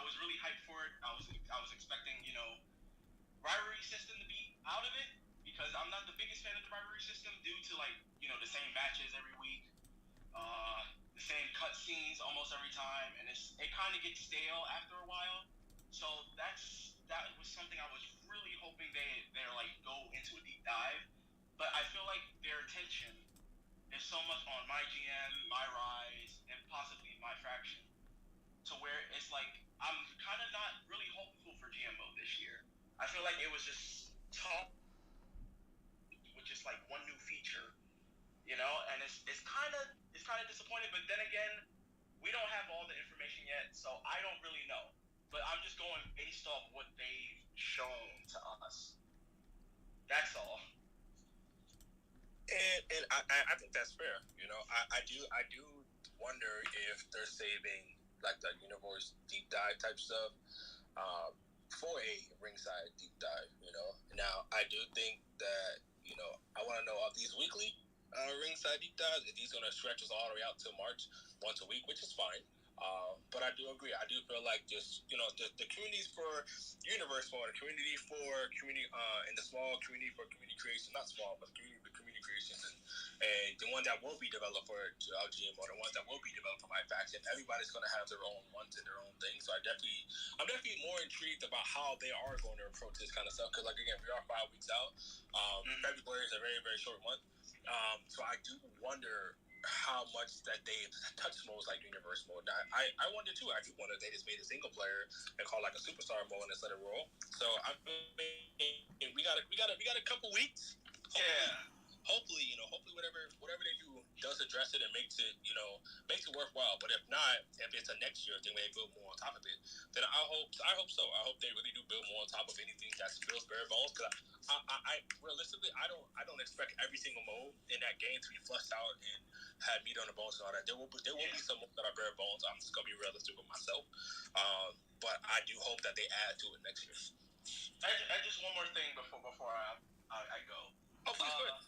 was really hyped for it. I was expecting, rivalry system to be out of it because I'm not the biggest fan of the rivalry system due to the same matches every week, the same cutscenes almost every time, and it kind of gets stale after a while. So that was something I was really hoping they're go into a deep dive, but I feel like their attention is so much on my GM, my Rise, and possibly my faction, to where it's I'm kind of not really hopeful for GMO this year. I feel like it was just talk with just one new feature, and it's kind of disappointing. But then again, we don't have all the information yet, so I don't really know. But I'm just going based off what they've shown to us. That's all. And I think that's fair. I do wonder if they're saving the universe deep dive type stuff for a ringside deep dive. Now I do think that I want to know of these weekly ringside deep dives, if he's going to stretch us all the way out till March once a week, which is fine. But I do agree. I do feel like just the communities for universe mode, the community for community, and the small community for community creation, not small, but community for community creations, and the one that will be developed for GMO, the ones that will be developed for my faction. Everybody's going to have their own ones and their own things. So I'm definitely more intrigued about how they are going to approach this kind of stuff. Because again, we are 5 weeks out. February is a very, very short month. So I do wonder how much that they've touched modes like universe mode. Now, I wonder too. I do wonder if they just made a single player and call a superstar mode and just let it roll. So I mean, we got a couple weeks. Hopefully, whatever they do does address it and makes it worthwhile. But if not, if it's a next year thing where they build more on top of it, then I hope so. I hope they really do build more on top of anything that builds bare bones. Because I realistically, I don't expect every single mode in that game to be fleshed out and have meat on the bones and all that. There will be some modes that are bare bones. I'm just gonna be realistic with myself. But I do hope that they add to it next year. And just one more thing before I go. Oh, please go ahead.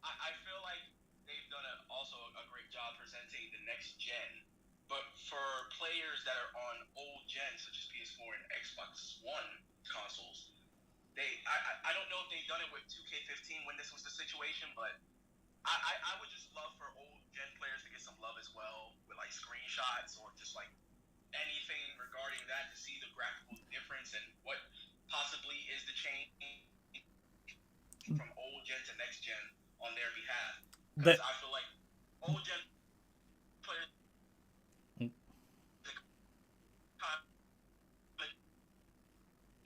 I feel like they've done also a great job presenting the next gen, but for players that are on old gen, such as PS4 and Xbox One consoles, I don't know if they've done it with 2K15 when this was the situation, but I would just love for old gen players to get some love as well, with screenshots or just anything regarding that, to see the graphical difference and what possibly is the change from old gen to next gen on their behalf. Because I feel like old gen players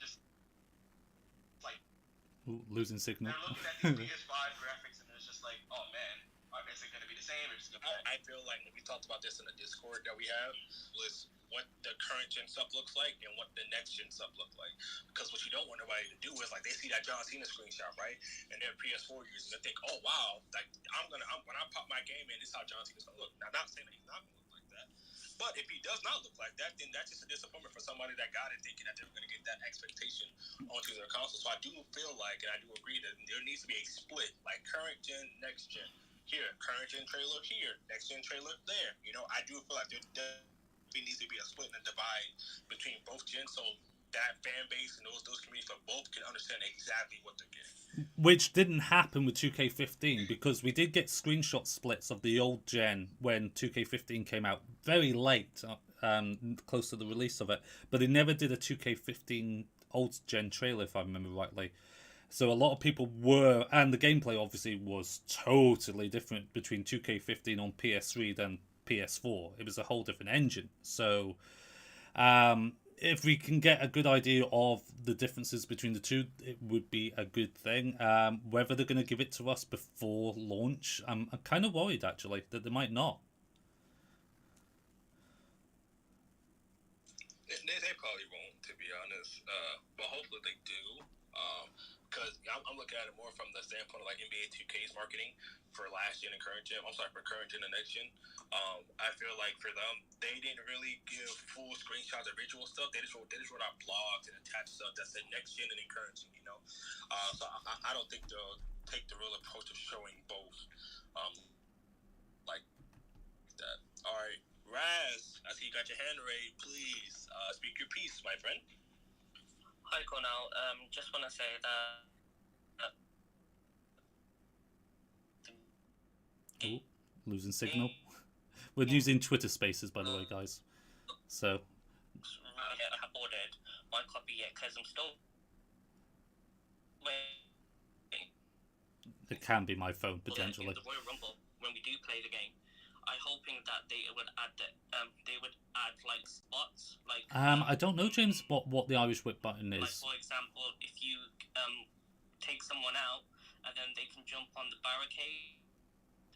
just losing signal. They're looking at these PS5 graphics and it's just oh man, is it going to be the same? I feel like we talked about this in the Discord that we have, was what the current gen stuff looks like and what the next gen stuff looks like. Because what you don't want nobody to do is they see that John Cena screenshot, right? And they're PS4 users and they think, oh wow, when I pop my game in, this is how John Cena's gonna look. Now, I'm not saying that he's not gonna look like that, but if he does not look like that, then that's just a disappointment for somebody that got it thinking that they were gonna get that expectation onto their console. So I do feel like, and I do agree that there needs to be a split, current gen, next gen. Here, current gen trailer here, next gen trailer there. I do feel like there needs to be a split and a divide between both gens, so that fan base and those communities for both can understand exactly what they're getting. Which didn't happen with 2K15, because we did get screenshot splits of the old gen when 2K15 came out very late, close to the release of it, but they never did a 2K15 old gen trailer, if I remember rightly. So a lot of people were, and the gameplay obviously was totally different between 2K15 on PS3 than PS4. It was a whole different engine. So if we can get a good idea of the differences between the two, it would be a good thing. Whether they're going to give it to us before launch, I'm kind of worried actually that they might not. They probably won't, to be honest. But hopefully they do. Because I'm looking at it more from the standpoint of NBA 2K's marketing for last gen and current gen. I'm sorry, for current gen and next gen. I feel like for them, they didn't really give full screenshots of visual stuff. They just wrote out blogs and attached stuff that said next gen and then current gen. So I don't think they'll take the real approach of showing both like that. All right, Raz, I see you got your hand raised. Please speak speak your piece, my friend. Hi, Cornell. Just want to say that. Ooh, losing signal. We're using Twitter Spaces, by the way, guys. So. I have ordered my copy yet because I'm still waiting. It can be my phone potentially. In the Royal Rumble, when we do play the game, I'm hoping that they would add like spots like. I don't know, James, what the Irish Whip button is. Like for example, if you take someone out and then they can jump on the barricade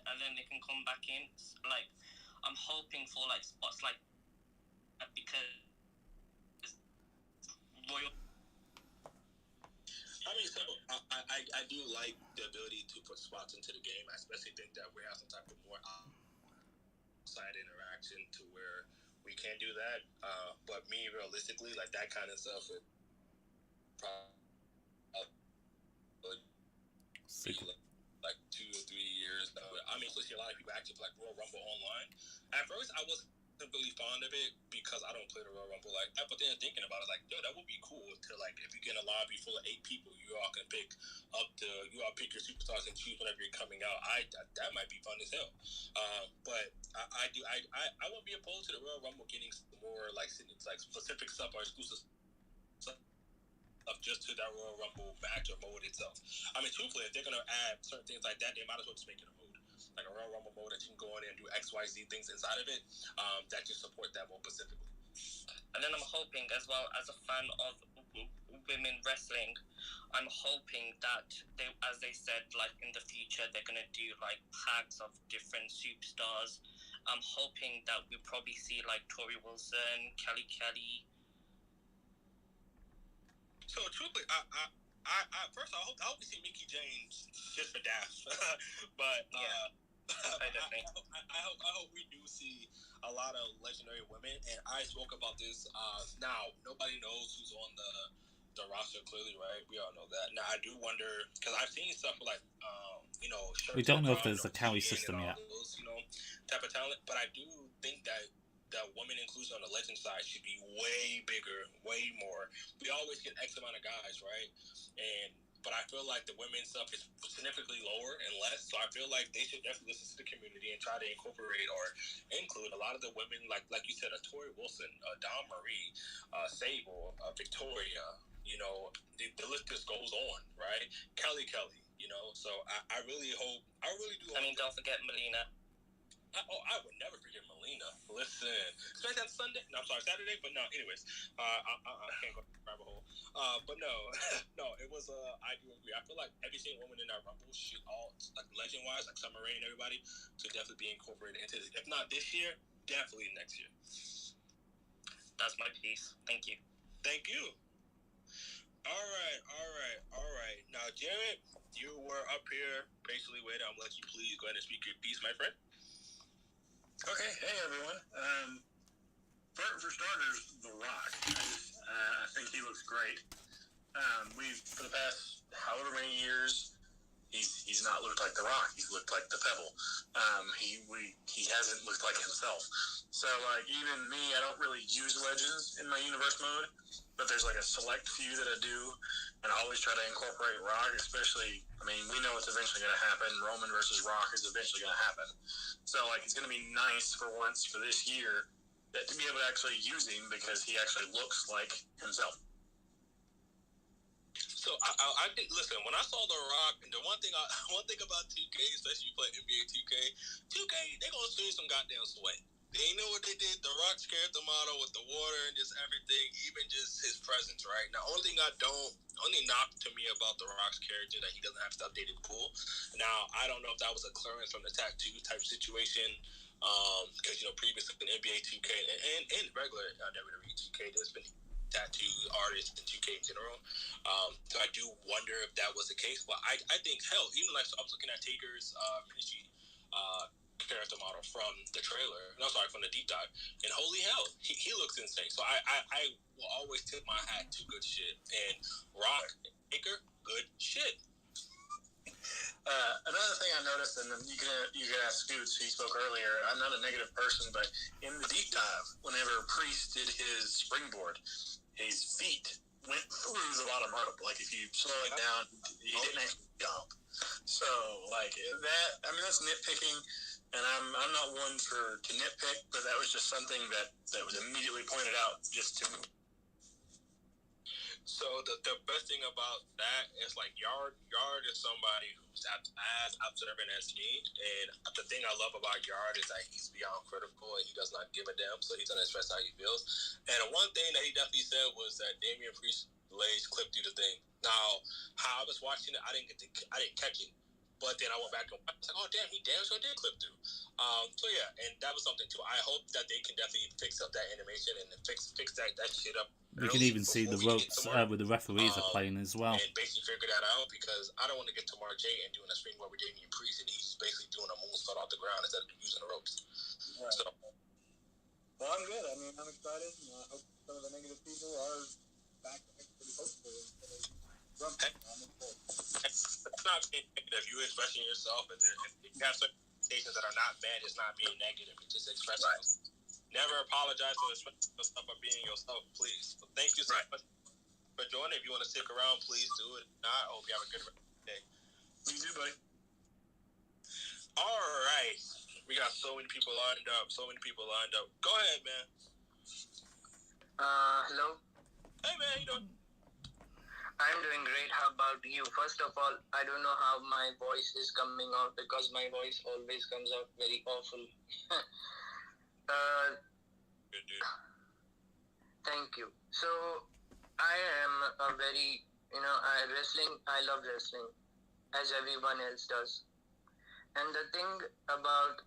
and then they can come back in. Like I'm hoping for like spots like that because Royal. I mean, so I do like the ability to put spots into the game. I especially think that we have some type of more outside interaction to where we can do that. But me, realistically, like that kind of stuff would probably be like 2 or 3 years. I mean, especially a lot of people actually play like Royal Rumble online. At first, I wasn't really fond of it because I don't play the Royal Rumble like that. But then thinking about it, like, yo, that would be cool to like if you get a lobby full of 8 people, you all can pick pick your superstars and choose whenever you're coming out. That might be fun as hell. But I won't be opposed to the Royal Rumble getting some more like specific stuff or exclusive stuff just to that Royal Rumble match or mode itself. I mean, truthfully, if they're gonna add certain things like that, they might as well just make it a mode. Like a Royal Rumble mode that you can go in and do XYZ things inside of it that just support that mode specifically. And then I'm hoping as well, as a fan of women wrestling, I'm hoping that as they said, like in the future, they're going to do like packs of different superstars. I'm hoping that we'll probably see like Tori Wilson, Kelly Kelly. So truthfully, I first I hope we see Mickie James just for Daft, but yeah. I hope we do see a lot of legendary women, and I spoke about this. Now nobody knows who's on the roster clearly, right? We all know that. Now I do wonder because I've seen stuff like we don't know if there's a carry system yet. Those, type of talent, but I do think that women inclusion on the legend side should be way bigger, way more. We always get X amount of guys, right? But I feel like the women's stuff is significantly lower and less. So I feel like they should definitely listen to the community and try to incorporate or include a lot of the women, like you said, Tori Wilson, Dawn Marie, Sable, Victoria. The list just goes on, right? Kelly. So I really do. I mean, don't forget Melina. I would never forget Melina. Listen, especially on Sunday. No, I'm sorry, Saturday. But no, anyways, I can't go grab a hole. But no, it was. I do agree. I feel like every single woman in that Rumble should all, like legend wise, like Summer Rae and everybody, should definitely be incorporated into this. If not this year, definitely next year. That's my piece. Thank you. Thank you. All right. Now, Jared, you were up here patiently waiting. I'm gonna let you please go ahead and speak your piece, my friend. Okay, hey everyone. For starters, The Rock. I think he looks great. We've for the past however many years, he's not looked like The Rock. He's looked like the Pebble. He hasn't looked like himself. So like even me, I don't really use Legends in my universe mode, but there's like a select few that I do, and I always try to incorporate Rock. Especially, I mean, we know it's eventually going to happen. Roman versus Rock is eventually going to happen. So like it's going to be nice for once for this year that to be able to actually use him because he actually looks like himself. So I did listen when I saw The Rock, and the one thing about 2K, especially you play NBA 2K, they gonna see some goddamn sweat. They know what they did. The Rock's character model with the water and just everything, even just his presence, right? Now, only knock to me about The Rock's character that he doesn't have to update his pool. Now, I don't know if that was a clearance from the tattoo type situation, because previously in NBA 2K and regular WWE 2K, there's been tattoo artists in 2K in general. So I do wonder if that was the case. But I think hell, even like so I was looking at Taker's character model from the trailer. No, sorry, from the deep dive. And holy hell, he looks insane. So I will always tip my hat to good shit. And Rock, Taker, good shit. Another thing I noticed, and then you can ask Scoots, he spoke earlier. I'm not a negative person, but in the deep dive, whenever Priest did his springboard, his feet went through the bottom rope. Like if you slow it down, he didn't actually jump. So like that, I mean that's nitpicking, and I'm not one to nitpick, but that was just something that was immediately pointed out just to me. So the best thing about that is like Yard is somebody who's as observant as me, and the thing I love about Yard is that he's beyond critical and he does not give a damn, so he's gonna express how he feels. And one thing that he definitely said was that Damian Priest lays clip through the thing. Now, how I was watching it, I didn't catch it. But then I went back and I was like, oh damn, he damn sure did clip through. So yeah, and that was something too. I hope that they can definitely fix up that animation and fix that shit up. We can even see the ropes with the referees are playing as well. And basically figure that out, because I don't want to get to Mark J and doing a screen where we're Damian Priest and he's basically doing a moonsault off the ground instead of using the ropes. Right. So, well, I'm good. I mean, I'm excited. And I hope some of the negative people are back pretty hopeful instead of grumpy. it's not being negative. You expressing yourself, and if you have certain stations that are not bad, it's not being negative. It's just expressing. Right. Never apologize for expressing yourself or being yourself, please. So thank you so much for joining. If you want to stick around, please do it. If not, I hope you have a good day. You too, buddy. All right. We got so many people lined up. Go ahead, man. Hello. Hey, man. How you doing? I'm doing great. How about you? First of all, I don't know how my voice is coming out because my voice always comes out very awful. Good dude. Thank you. So, I am a very, I love wrestling, as everyone else does. And the thing about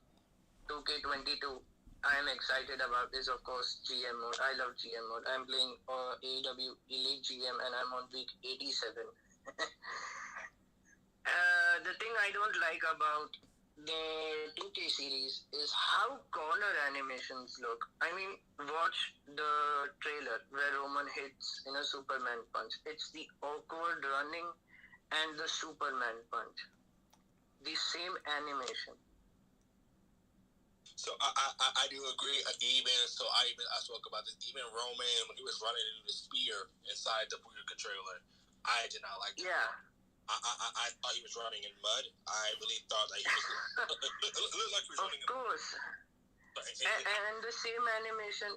2K22 I am excited about is, of course, GM mode. I love GM mode. I'm playing AEW Elite GM and I'm on week 87. The thing I don't like about the 2K series is how corner animations look. I mean, watch the trailer where Roman hits Superman punch. It's the awkward running and the Superman punch. The same animation. So I do agree. I spoke about this. Even Roman, when he was running into the spear inside the Booyah trailer, I did not like that. Yeah. I thought he was running in mud. I really thought that he was it looked like he was running in mud. Of course. And the same animation,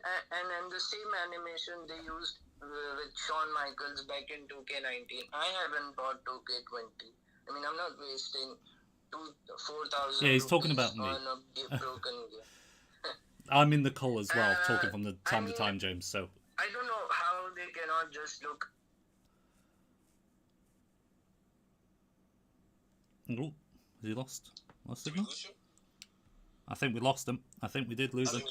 they used with Shawn Michaels back in 2K19. I haven't bought 2K20. I mean, I'm not wasting 4,000. Yeah, he's talking about me. On a broken game. I'm in the call as well, talking from the time to time, James. So I don't know how they cannot just look. Oh, has he lost signal? I think we lost him. I think we did lose him.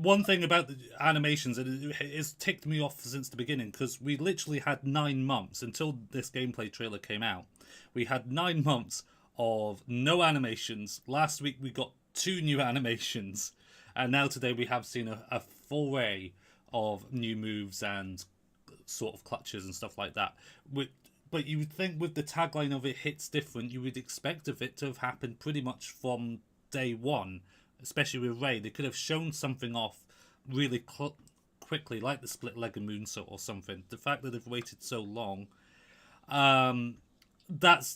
One thing about the animations, it's ticked me off since the beginning, because we literally had 9 months until this gameplay trailer came out. We had 9 months of no animations. Last week we got 2 new animations, and now today we have seen a foray of new moves and sort of clutches and stuff like that. But you would think with the tagline of it hits different, you would expect of it to have happened pretty much from day one, especially with Ray. They could have shown something off really quickly, like the split-legged moonsault or something. The fact that they've waited so long, that's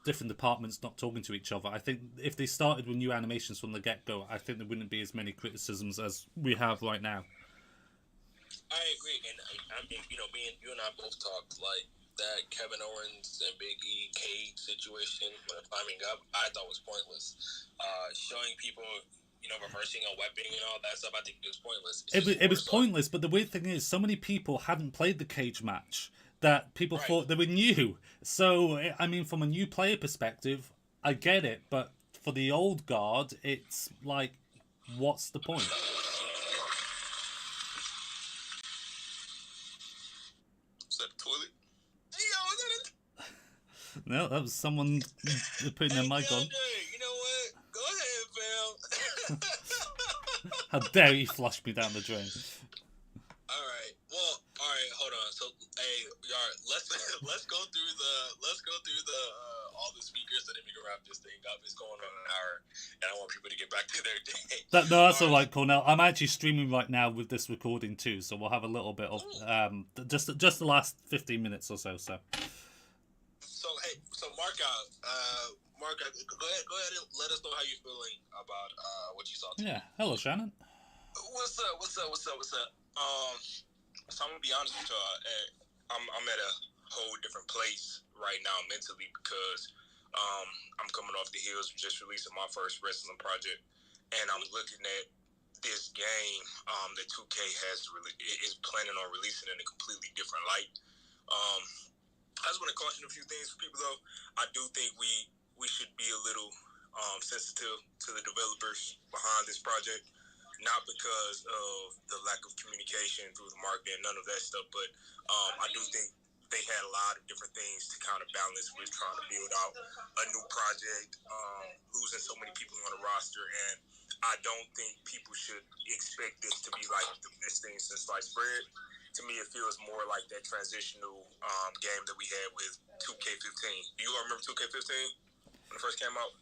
different departments not talking to each other. I think if they started with new animations from the get-go, I think there wouldn't be as many criticisms as we have right now. I agree, and I mean, me and you and I both talked like that Kevin Owens and Big E cage situation when climbing up, I thought was pointless. Showing people, reversing a weapon and all that stuff, I think it was pointless. It was pointless, but the weird thing is, so many people hadn't played the cage match that people thought they were new. So, I mean, from a new player perspective, I get it, but for the old guard, it's like, what's the point? Is that the toilet? No, that was someone putting their mic on. You know what? Go ahead, fam. How dare you flush me down the drain? Alright, hold on. So, hey, Yard, let's go through the all the speakers so that we wrap this thing up. It's going on an hour, and I want people to get back to their day. No, that's all right, Cornell. I'm actually streaming right now with this recording too, so we'll have a little bit of just the last 15 minutes or so. So hey, Mark, go ahead and let us know how you're feeling about what you saw today. Yeah, hello, Shannon. What's up? So I'm gonna be honest with y'all. I'm at a whole different place right now mentally because I'm coming off the heels of just releasing my first wrestling project, and I'm looking at this game that 2K is planning on releasing in a completely different light. I just want to caution a few things for people, though. I do think we should be a little sensitive to the developers behind this project, not because of the lack of communication through the marketing, none of that stuff, but I do think they had a lot of different things to kind of balance with trying to build out a new project, losing so many people on the roster, and I don't think people should expect this to be like the best thing since sliced bread. To me, it feels more like that transitional game that we had with 2K15. Do you all remember 2K15 when it first came out?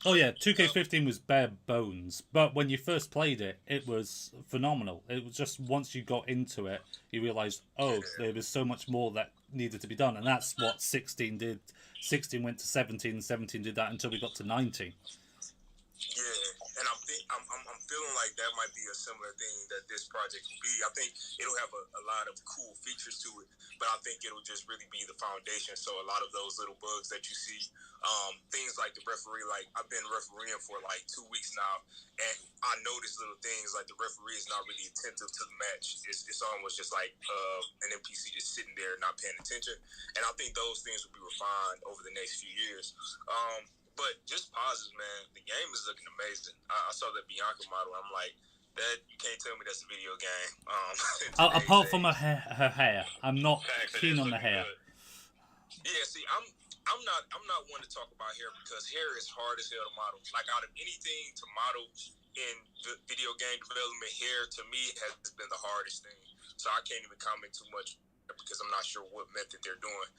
Oh yeah, 2K15 was bare bones, but when you first played it, it was phenomenal. It was just once you got into it, you realised, there was so much more that needed to be done, and that's what 16 did. 16 went to 17, and 17 did that until we got to 19. Yeah, and I'm feeling like that might be a similar thing that this project will be. I think it'll have a lot of cool features to it, but I think it'll just really be the foundation. So a lot of those little bugs that you see, things like the referee, like I've been refereeing for like 2 weeks now, and I notice little things like the referee is not really attentive to the match. It's almost just like an NPC just sitting there not paying attention, and I think those things will be refined over the next few years. But just pauses, man. The game is looking amazing. I saw that Bianca model. I'm like, that you can't tell me that's a video game. Apart from her hair, I'm not keen on the hair. Good. Yeah, see, I'm not one to talk about hair because hair is hard as hell to model. Like out of anything to model in video game development, hair to me has been the hardest thing. So I can't even comment too much because I'm not sure what method they're doing.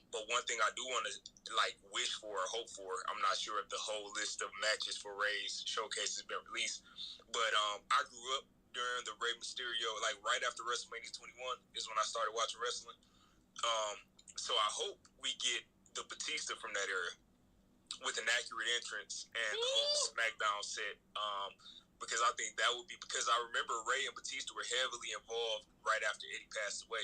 But one thing I do want to like wish for or hope for, I'm not sure if the whole list of matches for Ray's showcase has been released, but I grew up during the Rey Mysterio, like right after WrestleMania 21 is when I started watching wrestling. So I hope we get the Batista from that era with an accurate entrance and the whole SmackDown set. Because I think that would be, because I remember Ray and Batista were heavily involved right after Eddie passed away.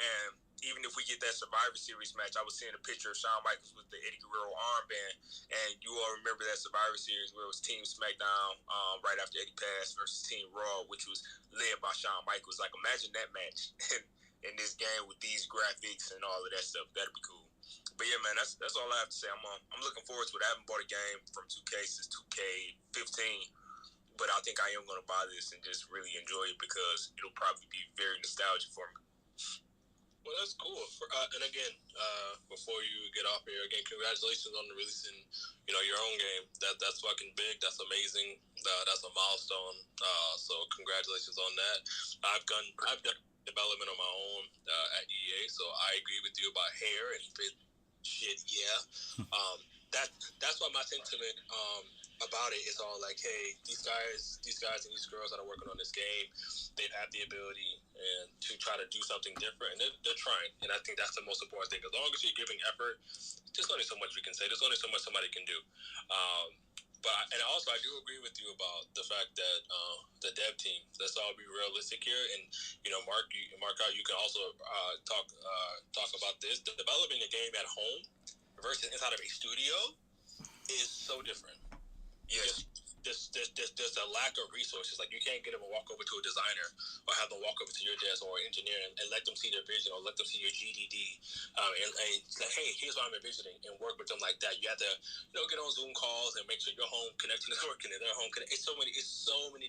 And even if we get that Survivor Series match, I was seeing a picture of Shawn Michaels with the Eddie Guerrero armband, and you all remember that Survivor Series where it was Team SmackDown right after Eddie passed versus Team Raw, which was led by Shawn Michaels. Like, imagine that match in this game with these graphics and all of that stuff. That'd be cool. But yeah, man, that's all I have to say. I'm looking forward to it. I haven't bought a game from 2K since 2K15. But I think I am going to buy this and just really enjoy it because it'll probably be very nostalgic for me. Well, that's cool. And again, before you get off here, again, congratulations on releasing, your own game. That's fucking big. That's amazing. That's a milestone. So congratulations on that. I've done development on my own at EA, so I agree with you about hair and fit shit. Yeah. That's why my sentiment about it is all like, hey, these guys and these girls that are working on this game, they've had the ability and to try to do something different, and they're trying. And I think that's the most important thing. As long as you're giving effort, there's only so much we can say. There's only so much somebody can do. And also, I do agree with you about the fact that the dev team. Let's all be realistic here. And Mark, you can also talk about this. Developing a game at home versus inside of a studio is so different. Yes. There's a lack of resources. Like, you can't get them to walk over to a designer or have them walk over to your desk or an engineer and let them see their vision or let them see your GDD and say, hey, here's what I'm envisioning, and work with them like that. You have to get on Zoom calls and make sure your home connects to the network and their home connect. It's so many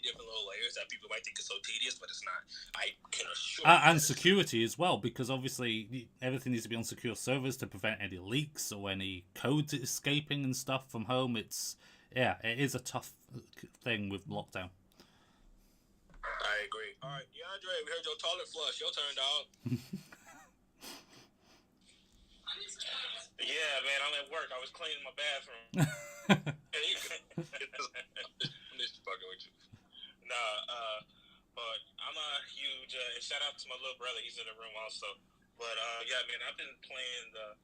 different little layers that people might think is so tedious, but it's not. I can assure you. And security as well, because obviously everything needs to be on secure servers to prevent any leaks or any code escaping and stuff from home. It is a tough thing with lockdown. I agree. All right, DeAndre, we heard your toilet flush. Your turn, dog. Yeah, man, I'm at work. I was cleaning my bathroom. Yeah, you good. I'm just fucking with you. Nah, but I'm a huge and shout out to my little brother. He's in the room also. But yeah, man, I've been playing the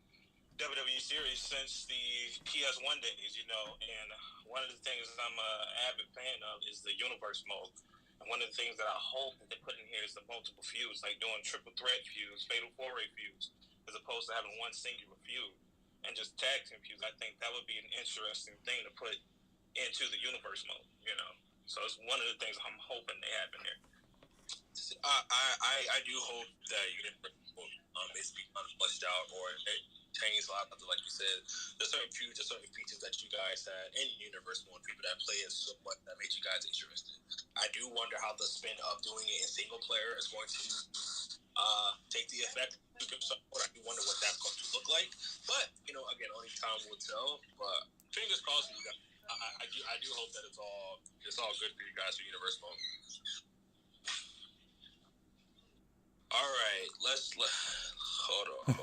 WWE series since the PS1 days, and one of the things I'm an avid fan of is the universe mode. And one of the things that I hope that they put in here is the multiple feuds, like doing triple threat feuds, fatal four-way feuds, as opposed to having one singular feud and just tag team feuds. I think that would be an interesting thing to put into the universe mode, So it's one of the things I'm hoping they have in there. I do hope that is become fleshed out or it changed a lot of, like you said, there's certain feuds, there's certain features that you guys had in universe mode, people that play it somewhat that made you guys interested. I do wonder how the spin of doing it in single player is going to take the effect. I do wonder what that's going to look like. But, again, only time will tell. But fingers crossed for you guys. I do hope that it's all good for you guys for universe mode. All right, hold on.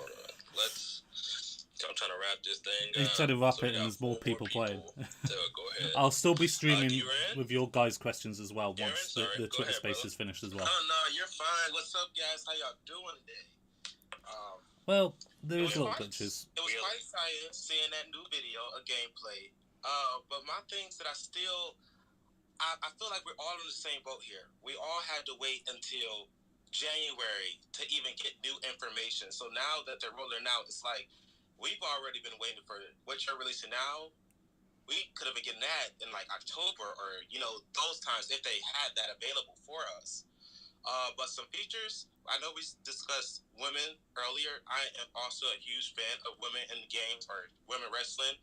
I'm trying to wrap this thing up. He's trying to wrap So it, and there's more people playing. So go ahead. I'll still be streaming with your guys' questions as well once the Twitter ahead, space is finished as well. Oh no, you're fine. What's up, guys? How y'all doing today? Well, there is little glitches. It was quite exciting seeing that new video of gameplay. But my things that I feel like we're all in the same boat here. We all had to wait until January to even get new information. So now that they're rolling out, it's like we've already been waiting for what you're releasing now. We could have been getting that in like October or those times if they had that available for us. But some features, I know we discussed women earlier. I am also a huge fan of women in the games or women wrestling.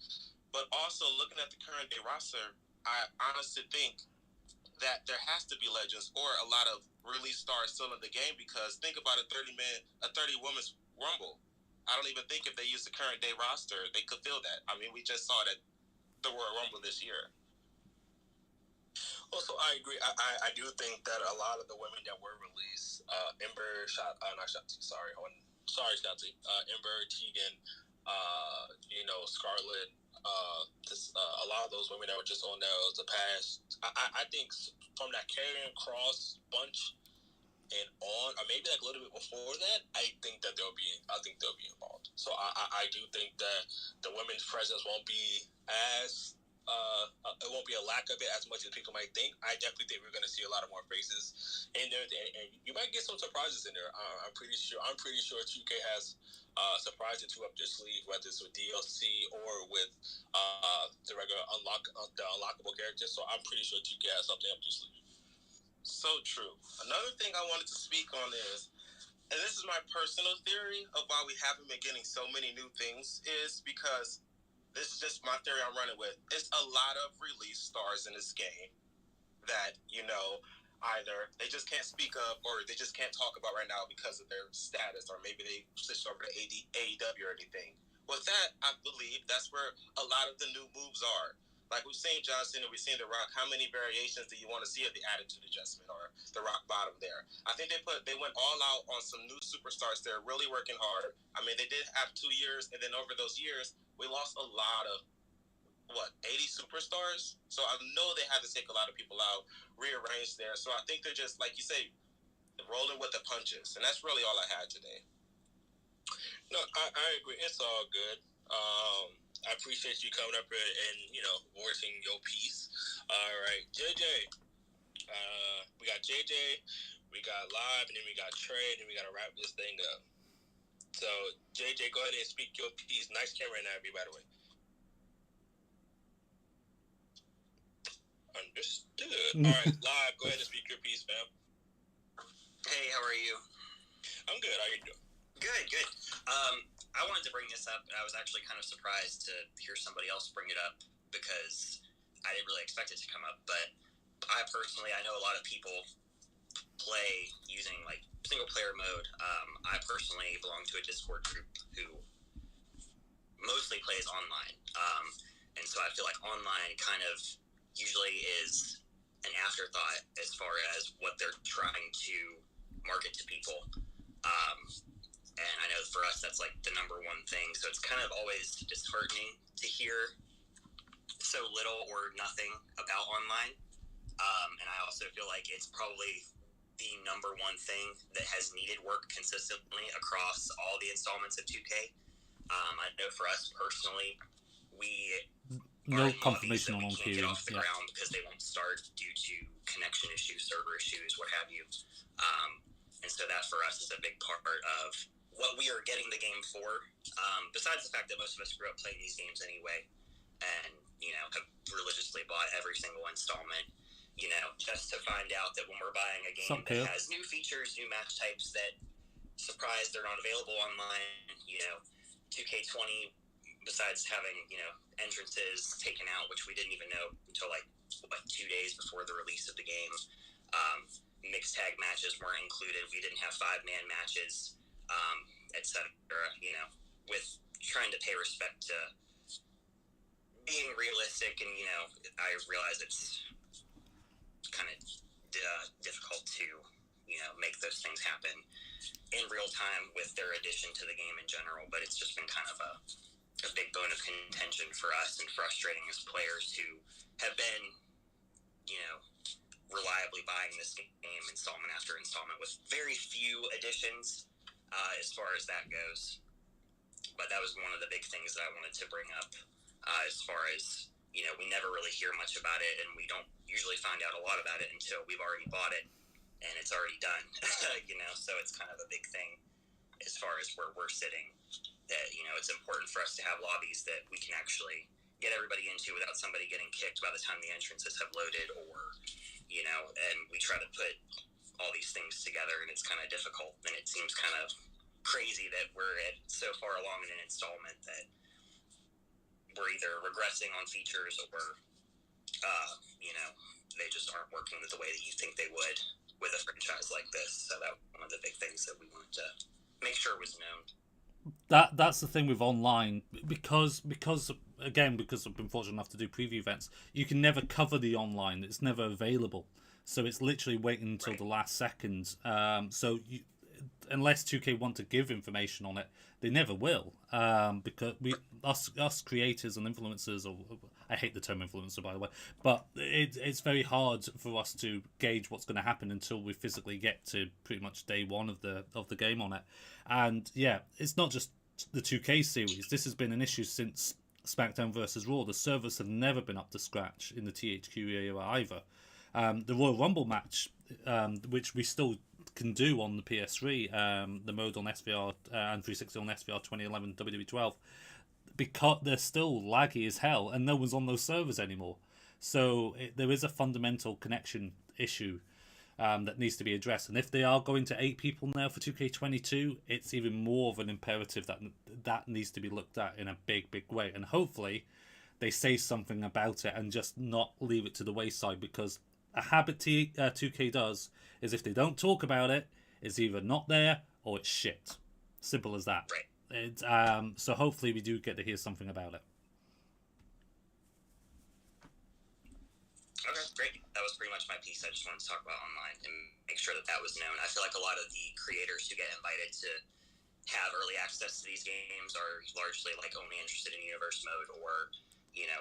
But also looking at the current day roster, I honestly think that there has to be legends or a lot of release stars still in the game, because think about a 30 women's rumble. I don't even think if they use the current day roster, they could fill that. I mean, we just saw that the Royal Rumble this year. Also, I agree. I do think that a lot of the women that were released, Ember, Shotzi, Ember, Tegan, Scarlett, a lot of those women that were just on the past. I think from that Karrion Kross bunch and on, or maybe like a little bit before that, I think they'll be involved. So I do think that the women's presence won't be as it won't be a lack of it as much as people might think. I definitely think we're going to see a lot of more faces in there, and you might get some surprises in there. I'm pretty sure 2K has surprises to up their sleeve, whether it's with DLC or with the regular unlockable characters. So I'm pretty sure 2K has something up their sleeve. So true. Another thing I wanted to speak on is, and this is my personal theory of why we haven't been getting so many new things, is because this is just my theory I'm running with. It's a lot of release stars in this game that, either they just can't speak up or they just can't talk about right now because of their status, or maybe they switched over to AEW or anything. With that, I believe that's where a lot of the new moves are. Like we've seen John Cena, we've seen The Rock. How many variations do you want to see of the attitude adjustment or the rock bottom there? I think they went all out on some new superstars. They're really working hard. I mean, they did have 2 years, and then over those years, we lost a lot of 80 superstars. So I know they had to take a lot of people out, rearrange there. So I think they're just, like you say, rolling with the punches, and that's really all I had today. No, I agree. It's all good. I appreciate you coming up here and voicing your piece. All right, JJ. We got JJ, we got Live, and then we got Trey, and then we got to wrap this thing up. So JJ, go ahead and speak your piece. Nice camera and everybody, by the way. Understood. All right, Live, go ahead and speak your piece, fam. Hey, how are you? I'm good. How you doing? Good. I wanted to bring this up, and I was actually kind of surprised to hear somebody else bring it up because I didn't really expect it to come up. But I know a lot of people play using like single player mode. I personally belong to a Discord group who mostly plays online, and so I feel like online kind of usually is an afterthought as far as what they're trying to market to people. And I know for us, that's like the number one thing. So it's kind of always disheartening to hear so little or nothing about online. And I also feel like it's probably the number one thing that has needed work consistently across all the installments of 2K. I know for us personally, we no are in confirmation lobbies on that we can't get queuing. off the ground because they won't start due to connection issues, server issues, what have you. And so that for us is a big part of what we are getting the game for. Besides the fact that most of us grew up playing these games anyway, and have religiously bought every single installment. Just to find out that when we're buying a game that has new features, new match types that surprise they're not available online. 2K20, besides having entrances taken out, which we didn't even know until like 2 days before the release of the game. Mixed tag matches weren't included. We didn't have 5-man matches, etc. With trying to pay respect to being realistic, and I realize it's kind of difficult to make those things happen in real time with their addition to the game in general. But it's just been kind of a big bone of contention for us and frustrating as players who have been reliably buying this game installment after installment with very few additions as far as that goes. But that was one of the big things that I wanted to bring up as far as we never really hear much about it, and we don't usually find out a lot about it until we've already bought it and it's already done. So it's kind of a big thing as far as where we're sitting, that it's important for us to have lobbies that we can actually get everybody into without somebody getting kicked by the time the entrances have loaded, or and we try to put all these things together, and it's kind of difficult, and it seems kind of crazy that we're so far along in an installment that we're either regressing on features or they just aren't working the way that you think they would with a franchise like this. So that was one of the big things that we wanted to make sure was known. That's the thing with online, because I've been fortunate enough to do preview events, you can never cover the online. It's never available, so it's literally waiting until the last second. Unless 2K want to give information on it, they never will. Because us creators and influencers, or I hate the term influencer, by the way, but it's very hard for us to gauge what's going to happen until we physically get to pretty much day one of the game on it. And yeah, it's not just the 2K series. This has been an issue since SmackDown vs. Raw. The servers have never been up to scratch in the THQ era either. The Royal Rumble match, which we still can do on the PS3, the mode on SVR and 360 on SVR 2011 WWE 12, because they're still laggy as hell and no one's on those servers anymore. So there is a fundamental connection issue that needs to be addressed. And if they are going to 8 people now for 2K22, it's even more of an imperative that needs to be looked at in a big way. And hopefully they say something about it and just not leave it to the wayside, because a habit 2K does is if they don't talk about it, it's either not there or it's shit. Simple as that. Right. So hopefully we do get to hear something about it. Okay, great. That was pretty much my piece. I just wanted to talk about online and make sure that was known. I feel like a lot of the creators who get invited to have early access to these games are largely like only interested in universe mode or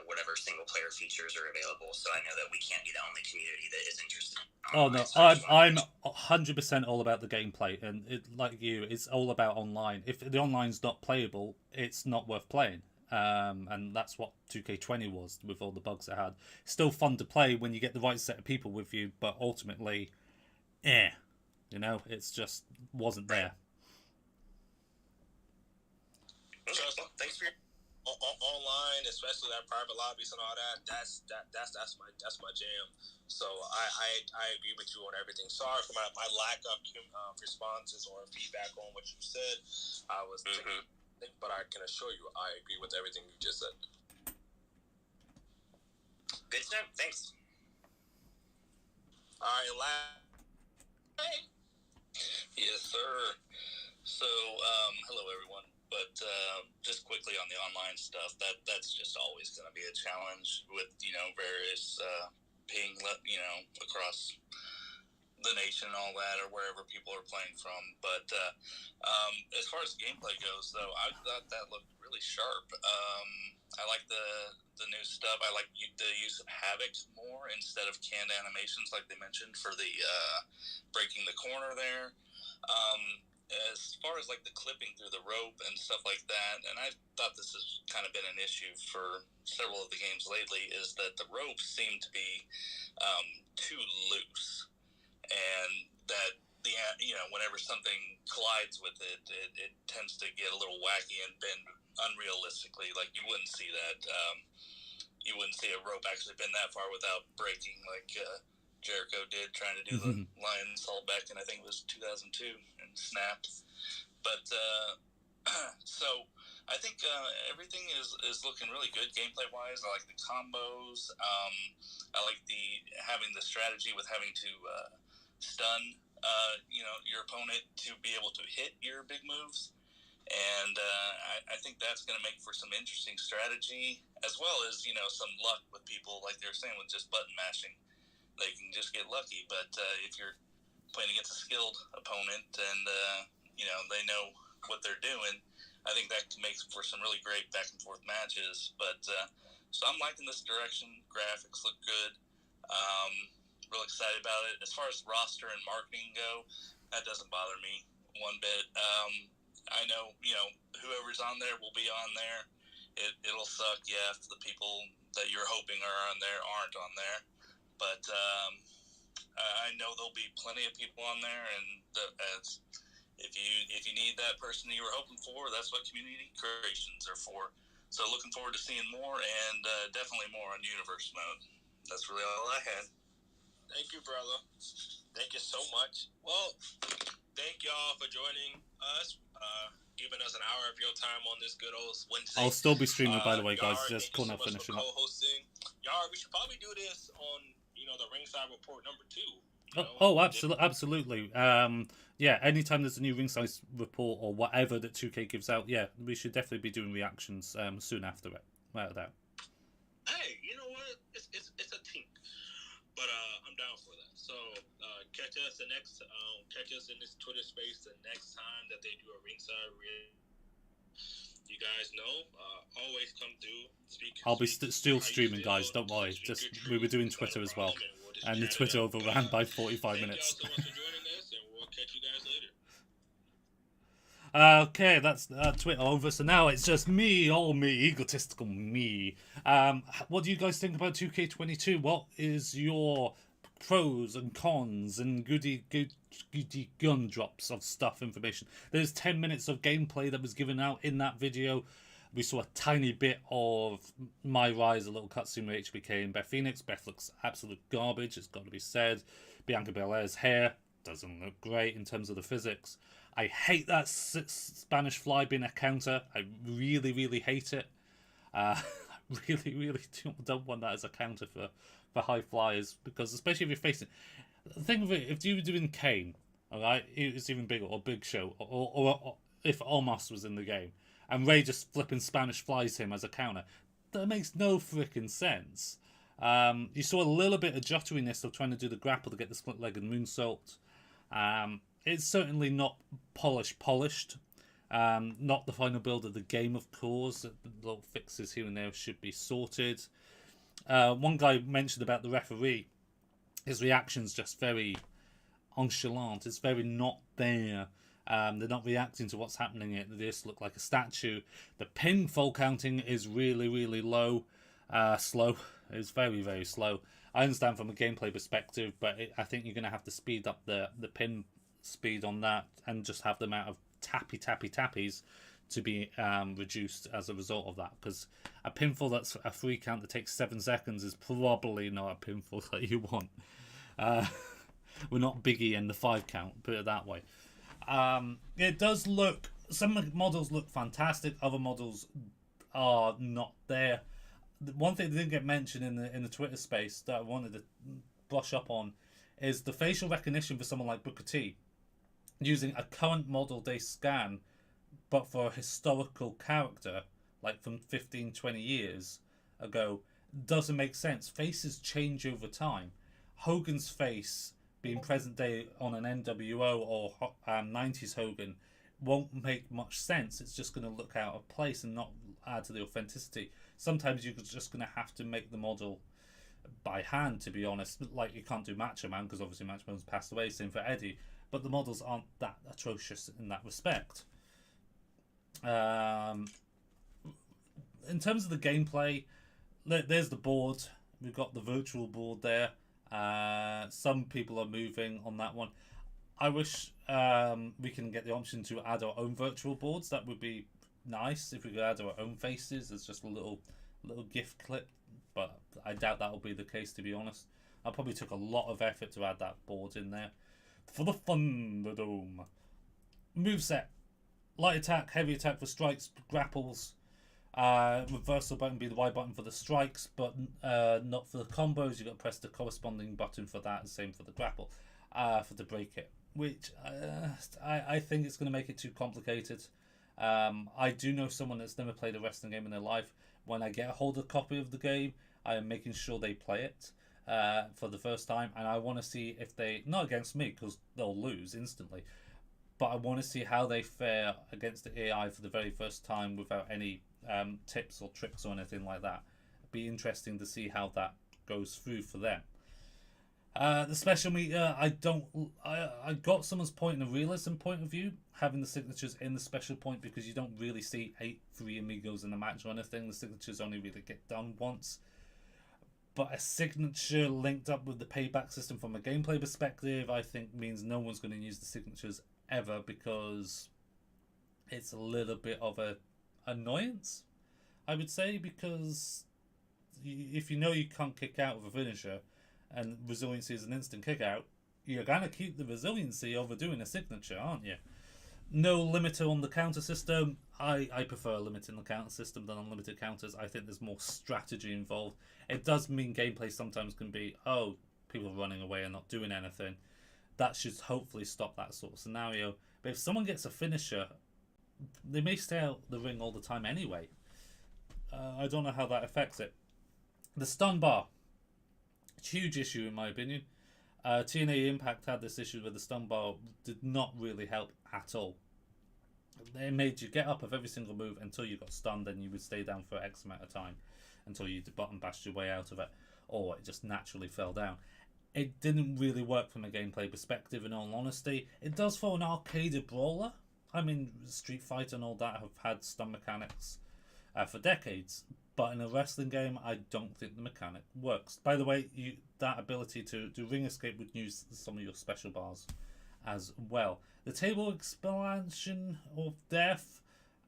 whatever single player features are available. So I know that we can't be the only community that is interested in online. I'm 100% all about the gameplay, and like you, it's all about online. If the online's not playable, it's not worth playing. And that's what 2K20 was with all the bugs it had. Still fun to play when you get the right set of people with you, but ultimately, it's just wasn't there. Okay, well, thanks for your online, especially that private lobbies and all that. That's my jam. So I agree with you on everything. Sorry for my lack of responses or feedback on what you said. I was thinking. But I can assure you, I agree with everything you just said. Good to know. Thanks. All right, Yes, sir. So, hello, everyone. But just quickly on the online stuff, that's just always going to be a challenge with various ping, across the nation and all that, or wherever people are playing from. But as far as gameplay goes, though, I thought that looked really sharp. I like the new stuff. I like the use of Havoc more instead of canned animations, like they mentioned for the breaking the corner there. As far as like the clipping through the rope and stuff like that, and I thought this has kind of been an issue for several of the games lately, is that the ropes seem to be too loose, and that whenever something collides with it, it tends to get a little wacky and bend unrealistically. Like you wouldn't see that. You wouldn't see a rope actually bend that far without breaking, like Jericho did trying to do the Lion Salt back in, I think it was 2002, and snapped. But so I think everything is looking really good gameplay wise. I like the combos. I like having the strategy with having to stun your opponent to be able to hit your big moves. And I think that's going to make for some interesting strategy, as well as some luck with people, like they were saying, with just button mashing. They can just get lucky, but if you're playing against a skilled opponent and they know what they're doing, I think that can make for some really great back and forth matches. But so I'm liking this direction. Graphics look good. Real excited about it. As far as roster and marketing go, that doesn't bother me one bit. I know whoever's on there will be on there. It'll suck, if the people that you're hoping are on there aren't on there. But I know there'll be plenty of people on there, and if you need that person that you were hoping for, that's what community creations are for. So looking forward to seeing more, and definitely more on Universe mode. That's really all I had. Thank you, brother. Thank you so much. Well, thank y'all for joining us, giving us an hour of your time on this good old Wednesday. I'll still be streaming, by the way, guys. Yard, Just couldn't finish it up. Co-hosting. Yard, we should probably do this on the Ringside Report number 2. Absolutely. Yeah, anytime there's a new Ringside Report or whatever that 2K gives out, yeah, we should definitely be doing reactions soon after it. Without a doubt. Hey, you know what? It's a team, but I'm down for that. So catch us in this Twitter space the next time that they do a Ringside reaction. You guys know, always come through. I'll be still streaming, guys. Don't worry. Just we were doing Twitter as well, and the Twitter overran by 45 minutes. Thank y'all so much for joining us, and we'll catch you guys later. Okay, that's Twitter over. So now it's just me, all me, egotistical me. What do you guys think about 2K22? What is your pros and cons and goody gun drops of stuff information? There's 10 minutes of gameplay that was given out in that video. We saw a tiny bit of My Rise, a little cutscene with HBK and Beth Phoenix. Beth looks absolute garbage, it's got to be said. Bianca Belair's hair doesn't look great in terms of the physics. I hate that Spanish fly being a counter. I really, really hate it. I really, really don't want that as a counter for high flyers, because especially if you're facing... Think of it, if you were doing Kane, alright, it was even bigger, or Big Show, or if Omos was in the game, and Ray just flipping Spanish flies him as a counter, that makes no freaking sense. You saw a little bit of jutteriness of trying to do the grapple to get the split-legged moonsault. It's certainly not polished. Not the final build of the game, of course. The little fixes here and there should be sorted. One guy mentioned about the referee. His reaction's just very nonchalant. It's very not there. They're not reacting to what's happening. They just look like a statue. The pinfall counting is really, really low. Slow. It's very, very slow. I understand from a gameplay perspective, but I think you're going to have to speed up the pin speed on that, and just have the amount of tappies to be reduced as a result of that, because a pinfall that's a free count that takes 7 seconds is probably not a pinfall that you want. We're not Biggie and the 5 count, put it that way. It does look, some models look fantastic, other models are not there. One thing that didn't get mentioned in the Twitter space that I wanted to brush up on is the facial recognition for someone like Booker T, using a current model they scan, but for a historical character, like from 15, 20 years ago, doesn't make sense. Faces change over time. Hogan's face being present day on an NWO or 90s Hogan won't make much sense. It's just going to look out of place and not add to the authenticity. Sometimes you're just going to have to make the model by hand, to be honest. Like, you can't do Macho Man because obviously Macho Man's passed away, same for Eddie, but the models aren't that atrocious in that respect. In terms of the gameplay, there's the board. We've got the virtual board there. Some people are moving on that one. I wish we can get the option to add our own virtual boards. That would be nice if we could add our own faces as just a little gift clip, but I doubt that will be the case, to be honest. I probably took a lot of effort to add that board in there for the Thunderdome. Moveset: light attack, heavy attack for strikes, grapples. Reversal button be the Y button for the strikes, but not for the combos. You've got to press the corresponding button for that, and same for the grapple, for the break it, which I think it's going to make it too complicated. I do know someone that's never played a wrestling game in their life. When I get a hold of a copy of the game, I am making sure they play it for the first time, and I want to see if they, not against me because they'll lose instantly, but I want to see how they fare against the AI for the very first time without any tips or tricks or anything like that. It'd be interesting to see how that goes through for them. The special meter, I got someone's point in a realism point of view, having the signatures in the special point, because you don't really see 3 amigos in a match or anything. The signatures only really get done once. But a signature linked up with the payback system from a gameplay perspective, I think means no one's going to use the signatures ever, because it's a little bit of a annoyance, I would say, because if you know you can't kick out with a finisher and resiliency is an instant kick out, you're going to keep the resiliency over doing a signature, aren't you? No limiter on the counter system. I prefer limiting the counter system than unlimited counters. I think there's more strategy involved. It does mean gameplay sometimes can be, oh, people running away and not doing anything. That should hopefully stop that sort of scenario. But if someone gets a finisher, they may stay out the ring all the time anyway. I don't know how that affects it. The stun bar. Huge issue in my opinion. TNA Impact had this issue where the stun bar did not really help at all. They made you get up of every single move until you got stunned, then you would stay down for X amount of time until you button bashed your way out of it, or it just naturally fell down. It didn't really work from a gameplay perspective, in all honesty. It does for an arcade brawler. I mean, Street Fighter and all that have had stun mechanics for decades, but in a wrestling game, I don't think the mechanic works. By the way, that ability to do ring escape would use some of your special bars as well. The table expansion of death,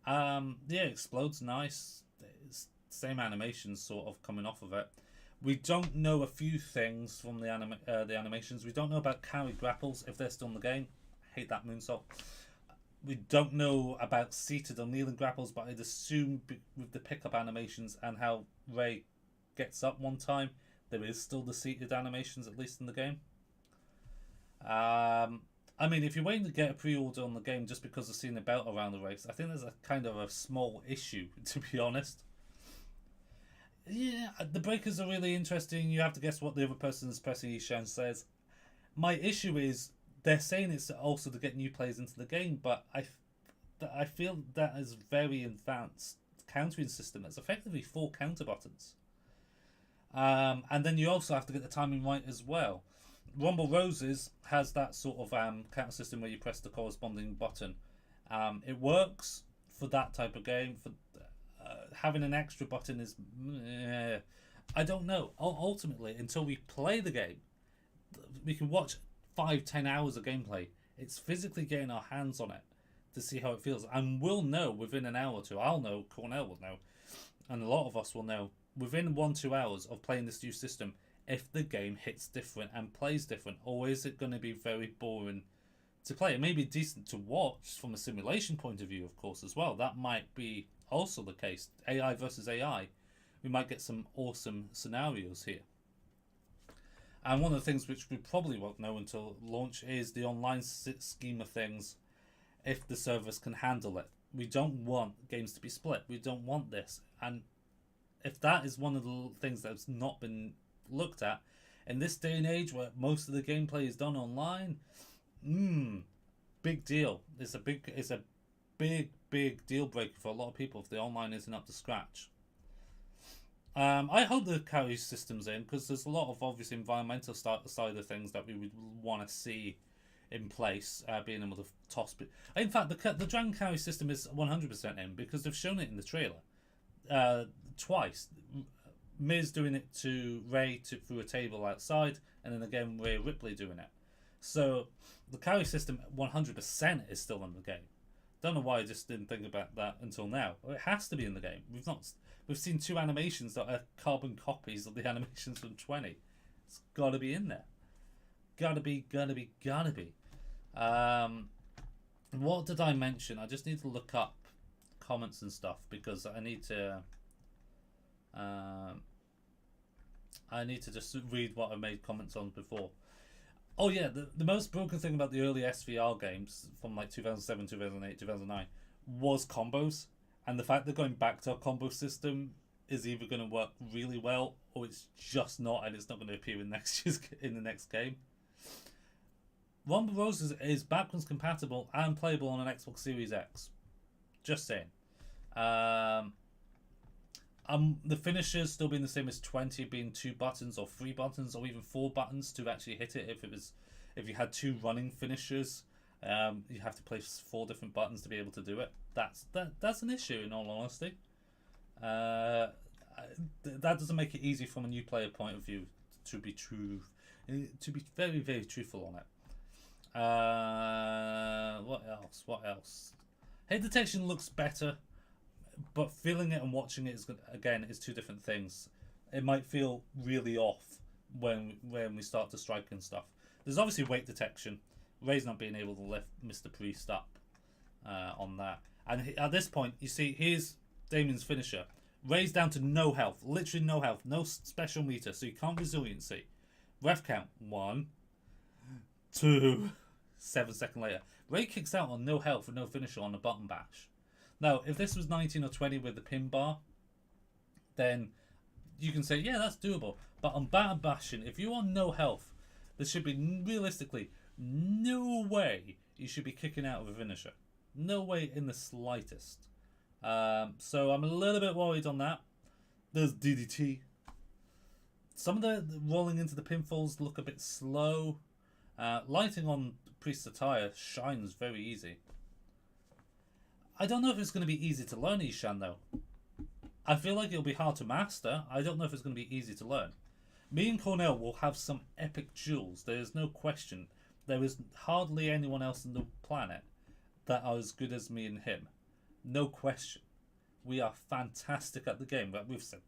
yeah, explodes nice. It's same animations sort of coming off of it. We don't know a few things from the animations. We don't know about carry grapples if they're still in the game. I hate that moonsault. We don't know about seated or kneeling grapples, but I'd assume with the pickup animations and how Ray gets up one time, there is still the seated animations, at least in the game. I mean, if you're waiting to get a pre-order on the game just because of seeing the belt around the race, I think there's a kind of a small issue, to be honest. Yeah, the breakers are really interesting. You have to guess what the other person is pressing Ishan says. My issue is they're saying it's also to get new players into the game, but I feel that is very advanced countering system. It's effectively 4 counter buttons. And then you also have to get the timing right as well. Rumble Roses has that sort of counter system where you press the corresponding button. It works for that type of game. For having an extra button is, I don't know. Ultimately, until we play the game, we can watch 5-10 hours of gameplay. It's physically getting our hands on it to see how it feels, and we'll know within an hour or two. I'll know, Cornell will know, and a lot of us will know within 1-2 hours of playing this new system if the game hits different and plays different, or is it going to be very boring to play. It may be decent to watch from a simulation point of view, of course, as well. That might be also the case. AI versus AI. We might get some awesome scenarios here. And one of the things which we probably won't know until launch is the online scheme of things, if the servers can handle it. We don't want games to be split. We don't want this. And if that is one of the things that's not been looked at, In this day and age where most of the gameplay is done online, big deal. It's a big deal breaker for a lot of people if the online isn't up to scratch. I hope the carry system's in, because there's a lot of obvious environmental side of things that we would want to see in place, being able to toss. In fact, the Dragon carry system is 100% in, because they've shown it in the trailer twice. Miz doing it to Ray through a table outside, and then again Ray Ripley doing it. So the carry system 100% is still in the game. Don't know why I just didn't think about that until now. It has to be in the game. We've seen 2 animations that are carbon copies of the animations from 20. It's got to be in there. Gotta be. What did I mention? I just need to look up comments and stuff, because I need to just read what I made comments on before. Oh yeah, the most broken thing about the early SVR games from like 2007, 2008, 2009 was combos, and the fact they're going back to a combo system is either going to work really well or it's just not, and it's not going to appear in the next game. Rumble Rose is backwards compatible and playable on an Xbox Series X. Just saying. The finishers still being the same as 20, being 2 buttons or 3 buttons or even 4 buttons to actually hit it. If you had 2 running finishers, you have to place 4 different buttons to be able to do it. That's an issue, in all honesty. That doesn't make it easy from a new player point of view to be very, very truthful on it. What else? Hit detection looks better, but feeling it and watching it is 2 different things. It might feel really off when we start to strike and stuff. There's obviously weight detection. Ray's not being able to lift Mr. Priest up on that. And at this point, you see, here's Damien's finisher. Ray's down to no health, literally no health, no special meter, so you can't resiliency. Ref count 1, 2, 7 seconds later. Ray kicks out on no health with no finisher on a button bash. Now, if this was 19 or 20 with the pin bar, then you can say, yeah, that's doable. But on button bashing, if you're on no health, there should be realistically no way you should be kicking out of a finisher. No way in the slightest. So I'm a little bit worried on that. There's DDT. Some of the rolling into the pinfalls look a bit slow. Lighting on Priest's attire shines very easy. I don't know if it's going to be easy to learn Ishan though. I feel like it'll be hard to master. I don't know if it's going to be easy to learn. Me and Cornell will have some epic duels. There is no question. There is hardly anyone else on the planet that are as good as me and him. No question. We are fantastic at the game. We've said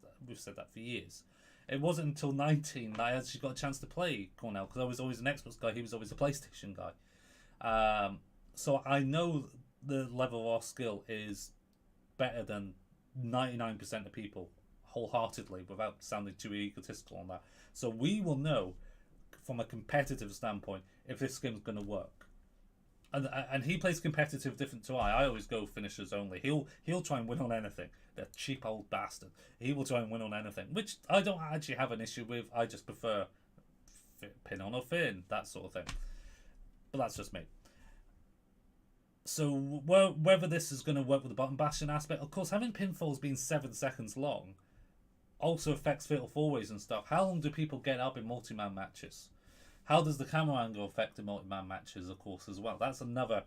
that for years. It wasn't until 19 that I actually got a chance to play Cornell, because I was always an Xbox guy. He was always a PlayStation guy. So I know the level of our skill is better than 99% of people, wholeheartedly, without sounding too egotistical on that. So we will know from a competitive standpoint if this game's going to work. And he plays competitive different to I always go finishers only. He'll try and win on anything. The cheap old bastard. He will try and win on anything, which I don't actually have an issue with. I just prefer pin on or fin, that sort of thing. But that's just me. So whether this is going to work with the button bashing aspect, of course, having pinfalls being 7 seconds long also affects fatal four-ways and stuff. How long do people get up in multi-man matches? How does the camera angle affect the multi-man matches, of course, as well? That's another...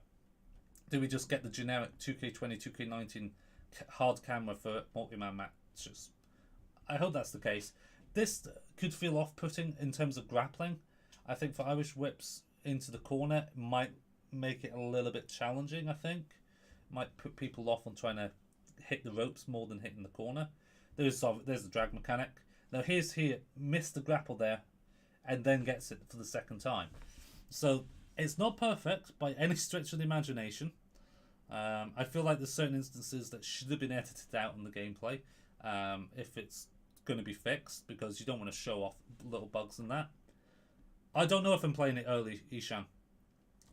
Do we just get the generic 2K20, 2K19 hard camera for multi-man matches? I hope that's the case. This could feel off-putting in terms of grappling. I think for Irish whips into the corner, it might make it a little bit challenging, I think. Might put people off on trying to hit the ropes more than hitting the corner. There's the drag mechanic. Now here, missed the grapple there, and then gets it for the second time. So it's not perfect by any stretch of the imagination. I feel like there's certain instances that should have been edited out in the gameplay if it's going to be fixed, because you don't want to show off little bugs in that. I don't know if I'm playing it early, Ishan.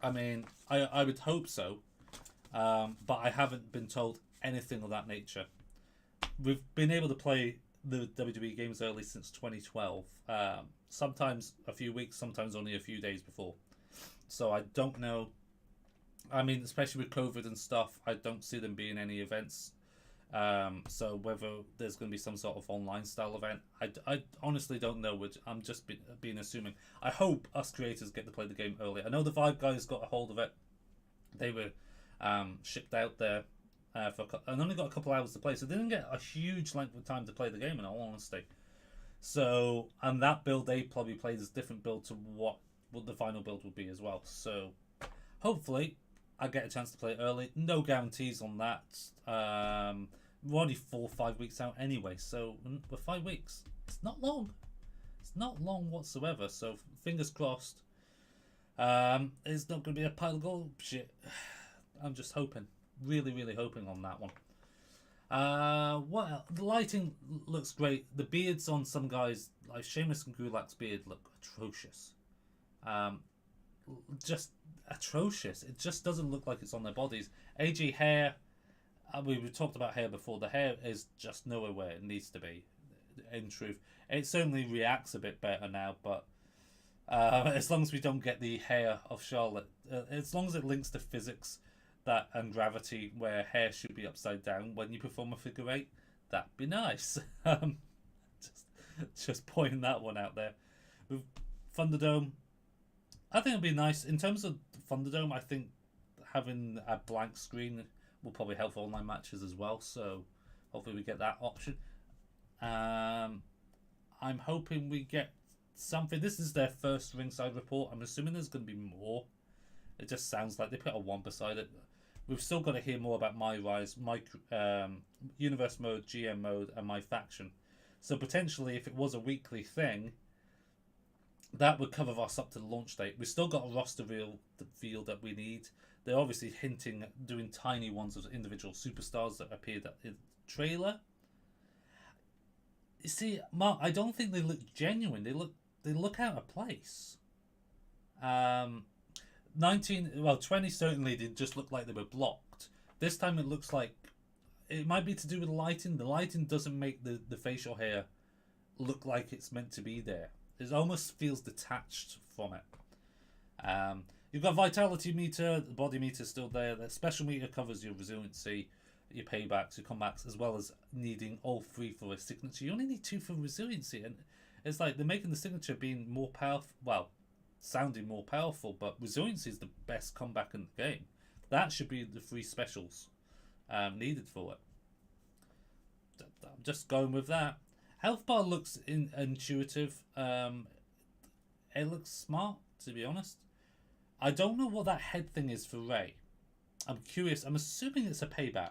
I mean, I would hope so, but I haven't been told anything of that nature. We've been able to play the WWE games early since 2012. Sometimes a few weeks, sometimes only a few days before. So I don't know. I mean, especially with COVID and stuff, I don't see them being any events. So whether there's going to be some sort of online style event, I honestly don't know. Which I'm just being assuming. I hope us creators get to play the game early. I know the Vibe guys got a hold of it. They were shipped out there and only got a couple hours to play, so they didn't get a huge length of time to play the game, in all honesty. So, and that build they probably played is a different build to what the final build would be as well. So hopefully I get a chance to play it early. No guarantees on that. We're only 4 or 5 weeks out anyway, so we're 5 weeks. It's not long. It's not long whatsoever, so fingers crossed. It's not going to be a pile of gold shit. I'm just hoping. Really, really hoping on that one. Well, the lighting looks great. The beards on some guys, like Sheamus and Gulak's beard, look atrocious. Just atrocious. It just doesn't look like it's on their bodies. AJ hair, we talked about hair before. The hair is just nowhere where it needs to be, in truth. It certainly reacts a bit better now, but as long as we don't get the hair of Charlotte, as long as it links to physics and gravity, where hair should be upside down when you perform a figure eight, that'd be nice. Just pointing that one out there. With Thunderdome, I think it'd be nice. In terms of Thunderdome, I think having a blank screen will probably help for online matches as well, so hopefully we get that option. I'm hoping we get something. This is their first ringside report. I'm assuming there's going to be more. It just sounds like they put a 1 beside it. We've still got to hear more about My Rise, My Universe Mode, GM Mode, and My Faction. So potentially, if it was a weekly thing, that would cover us up to the launch date. We've still got a roster feel that we need. They're obviously hinting at doing tiny ones of individual superstars that appeared in the trailer. You see, Mark, I don't think they look genuine. They look out of place. 20 certainly did just look like they were blocked. This time it looks like it might be to do with the lighting. The lighting doesn't make the facial hair look like it's meant to be there. It almost feels detached from it. You've got vitality meter, the body meter still there. The special meter covers your resiliency, your paybacks, your comebacks, as well as needing all 3 for a signature. You only need 2 for resiliency, and it's like they're making the signature being more powerful. Well, sounding more powerful, but resiliency is the best comeback in the game. That should be the 3 specials needed for it. I'm just going with that. Health bar looks intuitive. It looks smart, to be honest. I don't know what that head thing is for Ray. I'm curious. I'm assuming it's a payback.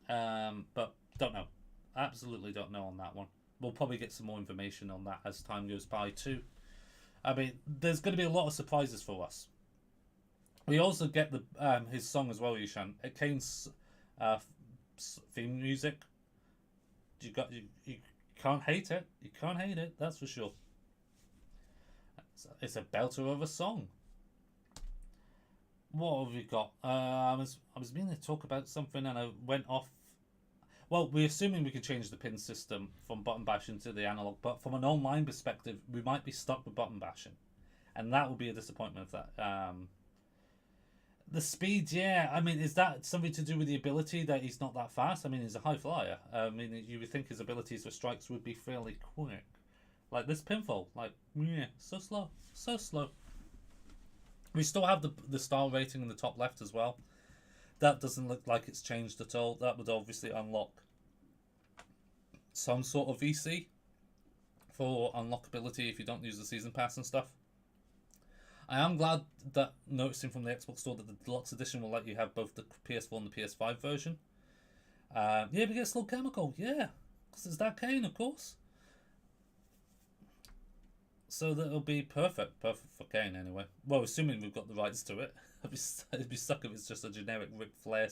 But don't know. Absolutely don't know on that one. We'll probably get some more information on that as time goes by too. I mean, there's going to be a lot of surprises for us. We also get the his song as well, Yushan. Kane's theme music. You can't hate it. You can't hate it. That's for sure. It's a belter of a song. What have we got? I was meaning to talk about something and I went off. Well, we're assuming we can change the pin system from button bashing to the analog, but from an online perspective, we might be stuck with button bashing, and that would be a disappointment if that. The speed, yeah. I mean, is that something to do with the ability that he's not that fast? I mean, he's a high flyer. I mean, you would think his abilities for strikes would be fairly quick. Like this pinfall, like, yeah, so slow, so slow. We still have the star rating in the top left as well. That doesn't look like it's changed at all. That would obviously unlock some sort of VC for unlockability if you don't use the season pass and stuff. I am glad that noticing from the Xbox store that the deluxe edition will let you have both the PS4 and the PS5 version. Yeah, we get Slow Chemical, yeah, because it's that Kane, of course. So that'll be perfect for Kane anyway. Well, assuming we've got the rights to it. It'd be stuck if it's just a generic Ric Flair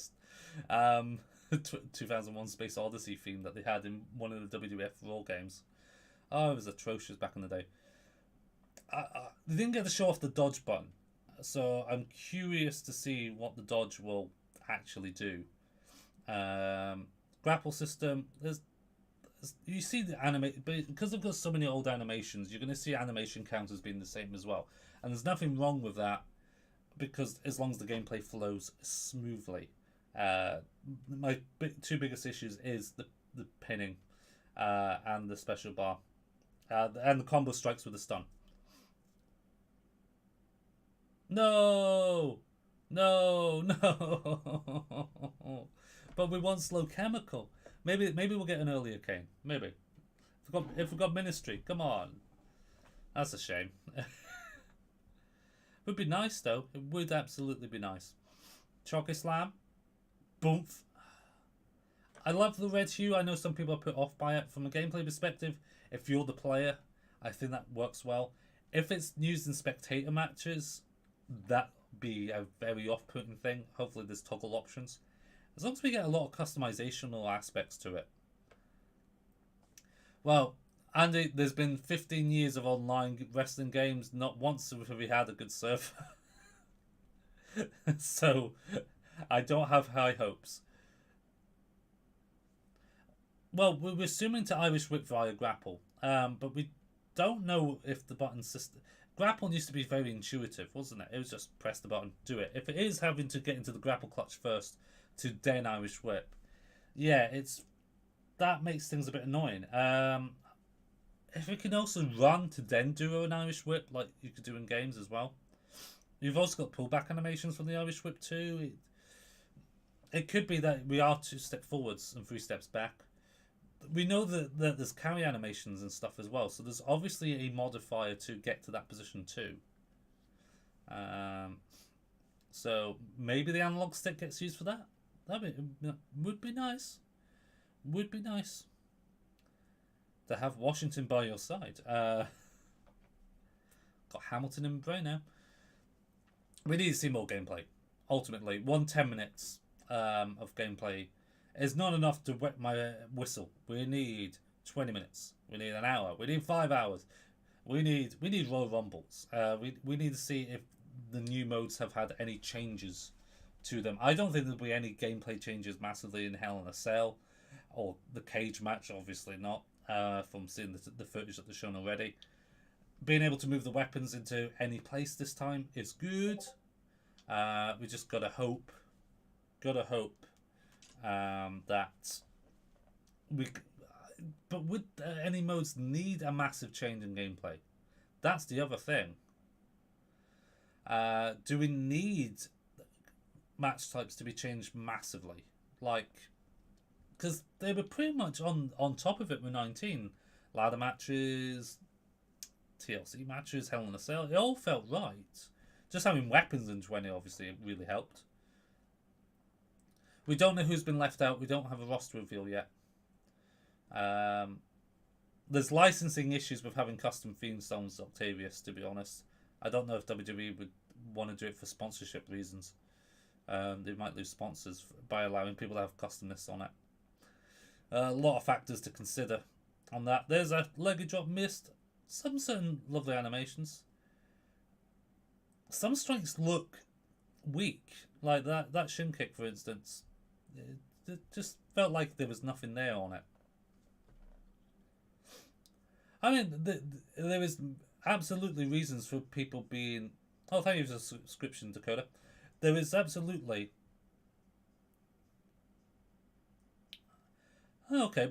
2001 Space Odyssey theme that they had in one of the WWF Raw games. Oh, it was atrocious back in the day. They didn't get to show off the dodge button, so I'm curious to see what the dodge will actually do. Grapple system, there's you see the because they've got so many old animations, you're going to see animation counters being the same as well, and there's nothing wrong with that, because as long as the gameplay flows smoothly. My two biggest issues is the pinning and the special bar and the combo strikes with the stun. No, no, no. But we want slow chemical. Maybe we'll get an earlier Kane. Maybe. If we got Ministry, come on. That's a shame. Would be nice though. It would absolutely be nice. Chocolate Slam. Boomf. I love the red hue. I know some people are put off by it. From a gameplay perspective, if you're the player, I think that works well. If it's used in spectator matches, that'd be a very off-putting thing. Hopefully there's toggle options. As long as we get a lot of customizational aspects to it. Well, Andy, there's been 15 years of online wrestling games. Not once have we had a good server. So, I don't have high hopes. Well, we're assuming to Irish Whip via grapple. But we don't know if the button system... Grapple used to be very intuitive, wasn't it? It was just press the button, do it. If it is having to get into the grapple clutch first to then Irish Whip, yeah, that makes things a bit annoying. If we can also run to then do an Irish Whip, like you could do in games as well. You've also got pullback animations from the Irish Whip too. It could be that we are 2 steps forwards and 3 steps back. We know that there's carry animations and stuff as well, so there's obviously a modifier to get to that position too. So maybe the analog stick gets used for that. Would be nice. Would be nice to have Washington by your side. Got Hamilton in my brain now. We need to see more gameplay. Ultimately, 10 minutes of gameplay is not enough to wet my whistle. We need 20 minutes. We need an hour. We need 5 hours. We need Royal Rumbles. We need to see if the new modes have had any changes to them. I don't think there'll be any gameplay changes massively in Hell in a Cell or the cage match. Obviously not. From seeing the footage that they've shown already. Being able to move the weapons into any place this time is good. We just gotta hope. That we. But would any modes need a massive change in gameplay? That's the other thing. Do we need match types to be changed massively? Like, because they were pretty much on top of it with 19. Ladder matches, TLC matches, Hell in a Cell. It all felt right. Just having weapons in 20 obviously really helped. We don't know who's been left out. We don't have a roster reveal yet. There's licensing issues with having custom theme songs, Octavius, to be honest. I don't know if WWE would want to do it for sponsorship reasons. They might lose sponsors by allowing people to have customness on it. A lot of factors to consider on that. There's a leggy drop missed. Some certain lovely animations. Some strikes look weak. Like that shin kick, for instance. It just felt like there was nothing there on it. I mean, there is absolutely reasons for people being... Oh, thank you for the subscription, Dakota. There is absolutely... Okay,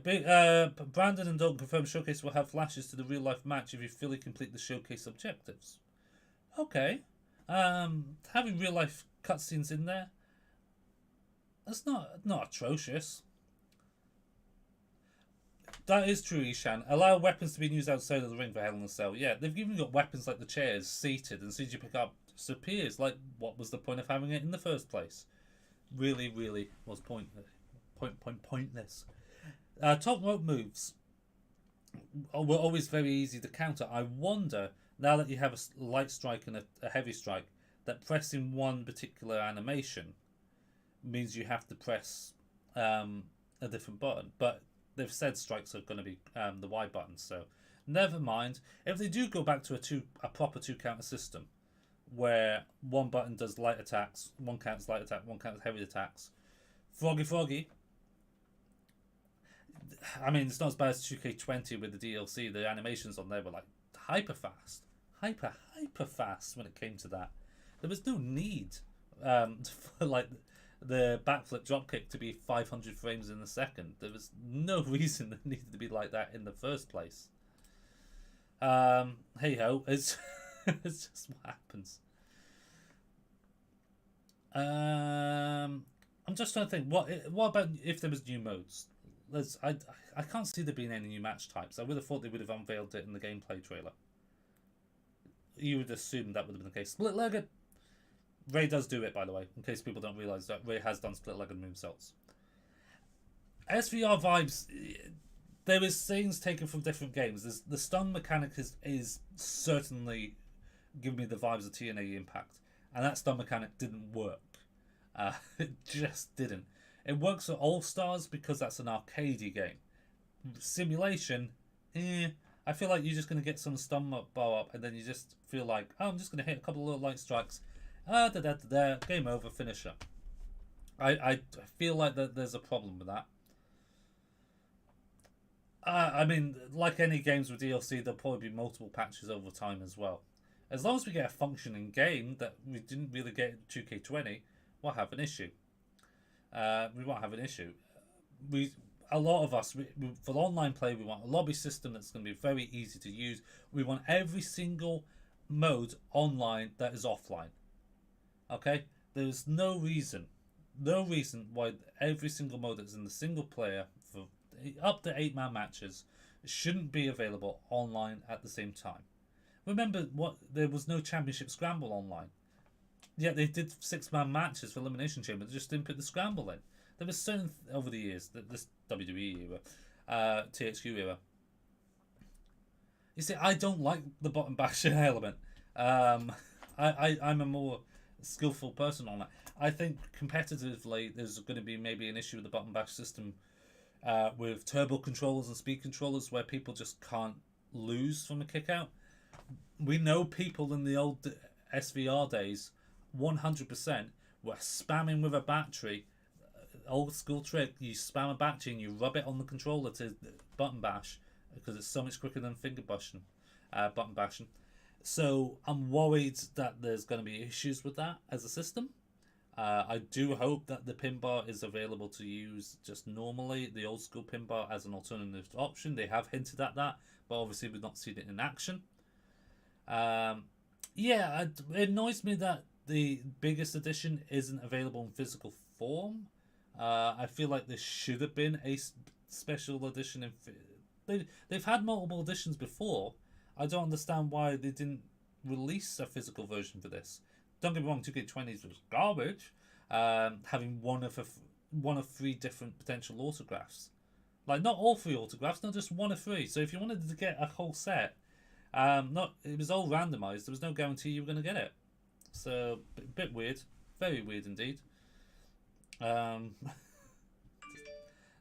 Brandon and Doug confirm Showcase will have flashes to the real-life match if you fully complete the Showcase objectives. Okay. Having real-life cutscenes in there, that's not atrocious. That is true, Ishan. Allow weapons to be used outside of the ring for Hell in a Cell. Yeah, they've even got weapons like the chairs seated, and as soon as you pick up, it disappears. Like, what was the point of having it in the first place? Really, really was pointless. Top rope moves were always very easy to counter. I wonder, now that you have a light strike and a heavy strike, that pressing one particular animation means you have to press a different button. But they've said strikes are going to be the Y button, so never mind. If they do go back to a proper 2-counter system, where one button does light attacks, one counts light attack, one counts heavy attacks, Froggy, I mean, it's not as bad as 2K20 with the DLC. The animations on there were like hyper fast, hyper fast when it came to that. There was no need for like the backflip dropkick to be 500 frames in a second. There was no reason it needed to be like that in the first place. Hey ho, it's it's just what happens. I'm just trying to think. What about if there was new modes? I can't see there being any new match types. I would have thought they would have unveiled it in the gameplay trailer. You would assume that would have been the case. Split-legged. Ray does do it, by the way, in case people don't realise that Ray has done split-legged moveselts. SVR vibes, there is things taken from different games. The stun mechanic is certainly giving me the vibes of TNA Impact, and that stun mechanic didn't work. It just didn't. It works for All Stars because that's an arcadey game. Simulation, I feel like you're just going to get some stun bar up, and then you just feel like, oh, I'm just going to hit a couple of little light strikes. Game over, finisher. I feel like that there's a problem with that. I mean, like any games with DLC, there'll probably be multiple patches over time as well. As long as we get a functioning game that we didn't really get in 2K20, we'll have an issue. We won't have an issue. A lot of us, for online play, we want a lobby system that's going to be very easy to use. We want every single mode online that is offline. Okay? There's no reason why every single mode that's in the single player for up to 8-man matches shouldn't be available online at the same time. Remember, there was no Championship Scramble online. Yeah, they did 6-man matches for Elimination Chamber. They just didn't put the Scramble in. There was certain over the years, this WWE era, THQ era. You see, I don't like the button bashing element. I'm a more skillful person on that. I think competitively, there's going to be maybe an issue with the button bash system with turbo controllers and speed controllers where people just can't lose from a kick out. We know people in the old SVR days, 100%, were spamming with a battery. Old school trick, you spam a battery and you rub it on the controller to button bash because it's so much quicker than finger bashing, button bashing. So I'm worried that there's going to be issues with that as a system. I do hope that the pin bar is available to use just normally, the old school pin bar as an alternative option. They have hinted at that, but obviously we've not seen it in action. It annoys me that the biggest edition isn't available in physical form. I feel like there should have been a special edition. They've had multiple editions before. I don't understand why they didn't release a physical version for this. Don't get me wrong, 2K20 was garbage. Having one of 3 different potential autographs. Like, not all 3 autographs, not just 1 of 3. So if you wanted to get a whole set, it was all randomized. There was no guarantee you were going to get it. So, a bit weird. Very weird indeed.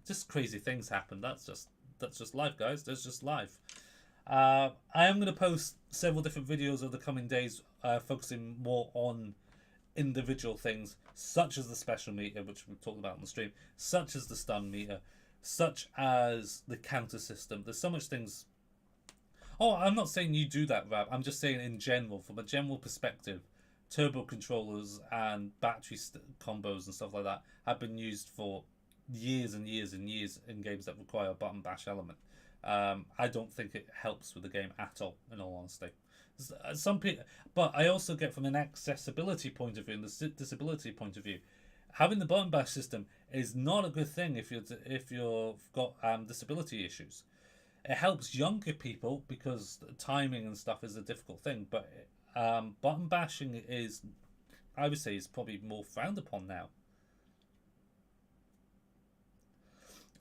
Just crazy things happen. That's just life, guys. That's just life. I am going to post several different videos over the coming days, focusing more on individual things, such as the special meter, which we've talked about on the stream, such as the stun meter, such as the counter system. There's so much things. Oh, I'm not saying you do that, Rab. I'm just saying in general, from a general perspective, turbo controllers and battery combos and stuff like that have been used for years and years and years in games that require a button bash element. I don't think it helps with the game at all, in all honesty. Some people, but I also get from an accessibility point of view and the disability point of view, having the button bash system is not a good thing if you've got disability issues. It helps younger people because timing and stuff is a difficult thing, but button bashing is, I would say, is probably more frowned upon now.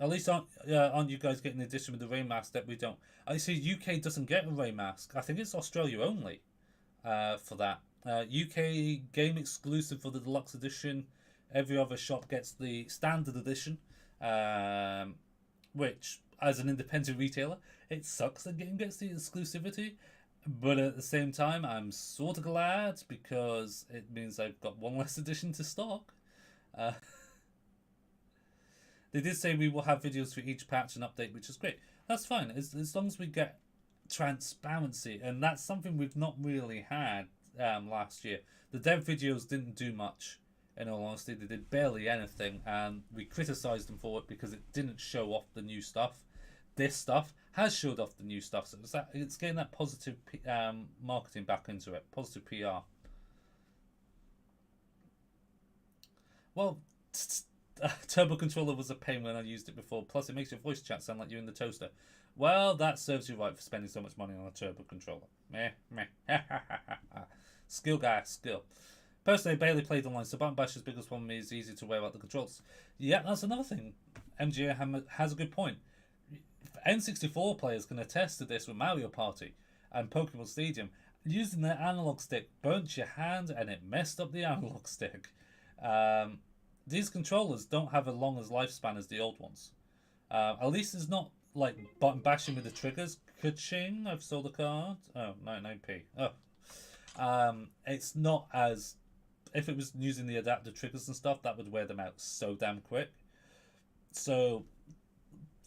At least aren't you guys getting the edition with the Ray mask that we don't? I see UK doesn't get a Ray mask. I think it's Australia only for that. UK game exclusive for the deluxe edition. Every other shop gets the standard edition, which, as an independent retailer, it sucks that game gets the exclusivity. But at the same time, I'm sort of glad because it means I've got one less edition to stock. They did say we will have videos for each patch and update, which is great. That's fine, as long as we get transparency, and that's something we've not really had last year. The dev videos didn't do much, in all honesty. They did barely anything, and we criticised them for it because it didn't show off the new stuff. This stuff has showed off the new stuff, so it's getting that positive marketing back into it, positive PR. Well, Turbo Controller was a pain when I used it before, plus it makes your voice chat sound like you're in the toaster. Well, that serves you right for spending so much money on a Turbo Controller. Meh, meh. Skill guy, skill. Personally, I barely played online, so Button Bash's biggest problem is easy to wear out the controls. Yeah, that's another thing. MGA has a good point. N64 players can attest to this with Mario Party and Pokemon Stadium. Using the analog stick burnt your hand and it messed up the analog stick. These controllers don't have as long as lifespan as the old ones. At least it's not like button bashing with the triggers. Ka-ching, I've sold a card. Oh, 99p. Oh. It's not as... If it was using the adaptive triggers and stuff, that would wear them out so damn quick. So,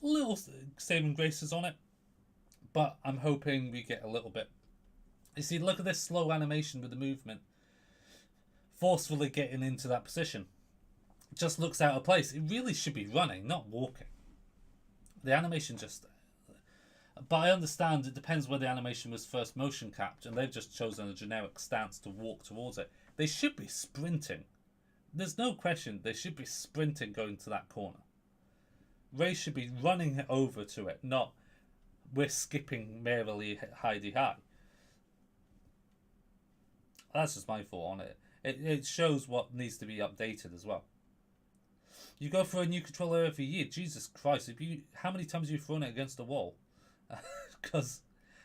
little saving graces on it. But I'm hoping we get a little bit. You see, look at this slow animation with the movement. Forcefully getting into that position. It just looks out of place. It really should be running, not walking. The animation just... But I understand it depends where the animation was first motion capped, and they've just chosen a generic stance to walk towards it. They should be sprinting. There's no question they should be sprinting going to that corner. Ray should be running over to it, not we're skipping merrily hidey-high. That's just my thought on it. It shows what needs to be updated as well. You go for a new controller every year. Jesus Christ, how many times have you thrown it against the wall? Because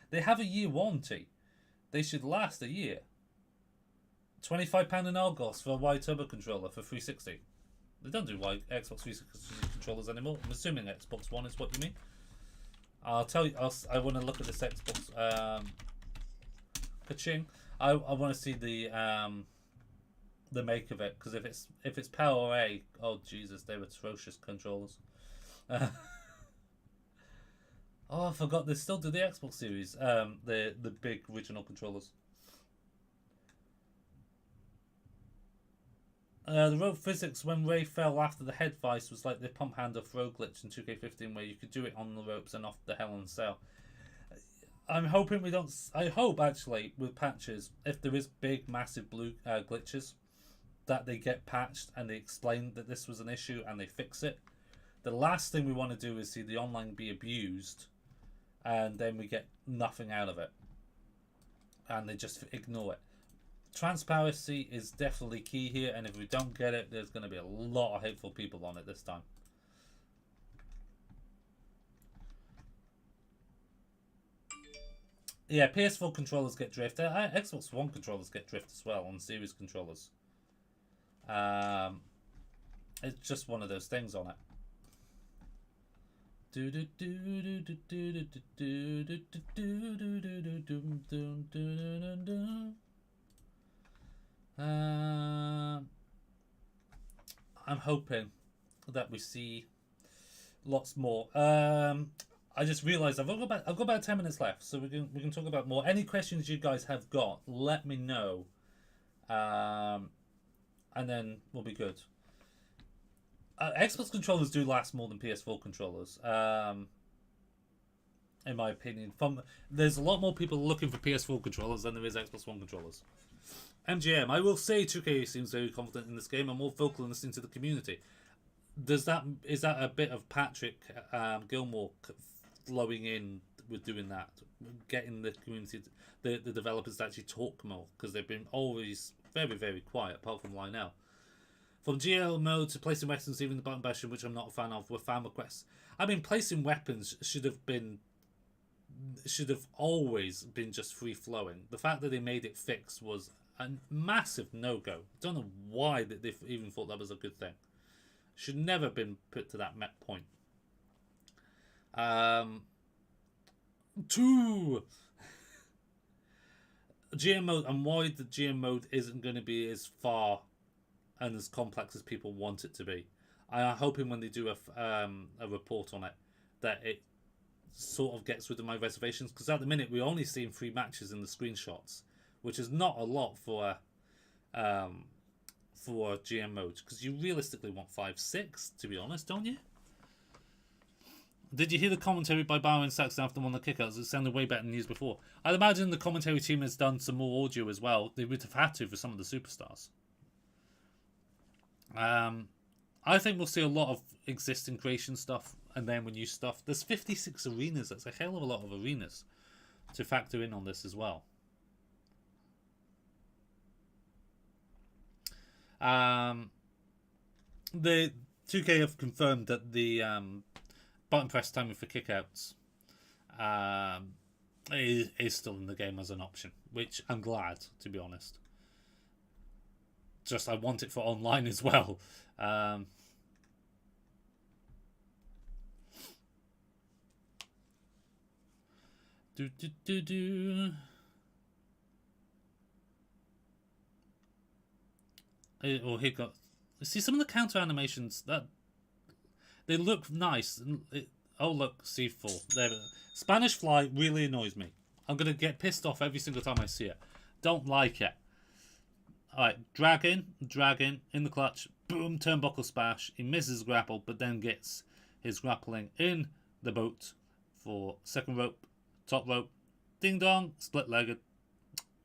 they have a year warranty. They should last a year. £25 in Argos for a wide turbo controller for 360. They don't do wide Xbox 360 controllers anymore. I'm assuming Xbox One is what you mean. I'll tell you. I want to look at this Xbox. Ka-ching. I want to see the make of it, because if it's Power A, oh Jesus, they're atrocious controllers. Oh, I forgot they still do the Xbox Series. The big original controllers. The rope physics when Ray fell after the head vice was like the pump hand or throw glitch in 2K15, where you could do it on the ropes and off the Hell in a Cell. I'm hoping we don't... I hope, actually, with patches, if there is big, massive blue glitches, that they get patched and they explain that this was an issue and they fix it. The last thing we want to do is see the online be abused and then we get nothing out of it. And they just ignore it. Transparency is definitely key here, and if we don't get it, there's going to be a lot of hateful people on it this time. Yeah, PS4 controllers get drift. Xbox One controllers get drift as well on series controllers. It's just one of those things on it. I'm hoping that we see lots more. I just realised I've got about 10 minutes left, so we can talk about more. Any questions you guys have got, let me know, and then we'll be good. Xbox controllers do last more than PS4 controllers, in my opinion. There's a lot more people looking for PS4 controllers than there is Xbox One controllers. MGM, I will say 2K seems very confident in this game and more vocal in listening to the community. Is that a bit of Patrick Gilmore flowing in with doing that, getting the community, the developers to actually talk more, because they've been always very, very quiet, apart from Lionel. From GL mode to placing weapons, even the button bashing, which I'm not a fan of, were fan requests. I mean, placing weapons should have always been just free flowing. The fact that they made it fixed was a massive no-go. Don't know why they even thought that was a good thing. Should never have been put to that point. 2 GM mode, and why the GM mode isn't going to be as far and as complex as people want it to be. I'm hoping when they do a report on it that it sort of gets rid of my reservations, because at the minute we're only seeing 3 matches in the screenshots, which is not a lot for GM mode, because you realistically want 5-6, to be honest, don't you? Did you hear the commentary by Byron Saxton after one of the kickouts? It sounded way better than years before. I'd imagine the commentary team has done some more audio as well. They would have had to for some of the superstars. I think we'll see a lot of existing creation stuff and then with new stuff. There's 56 arenas. That's a hell of a lot of arenas to factor in on this as well. The 2K have confirmed that the button press timing for kickouts is still in the game as an option, which I'm glad, to be honest. Just I want it for online as well. Oh, here got. See some of the counter animations that they look nice. Oh look, C4. There, Spanish Fly really annoys me. I'm gonna get pissed off every single time I see it. Don't like it. Alright, dragon in the clutch, boom, turnbuckle smash. He misses grapple, but then gets his grappling in the boat for second rope, top rope, ding dong, split legged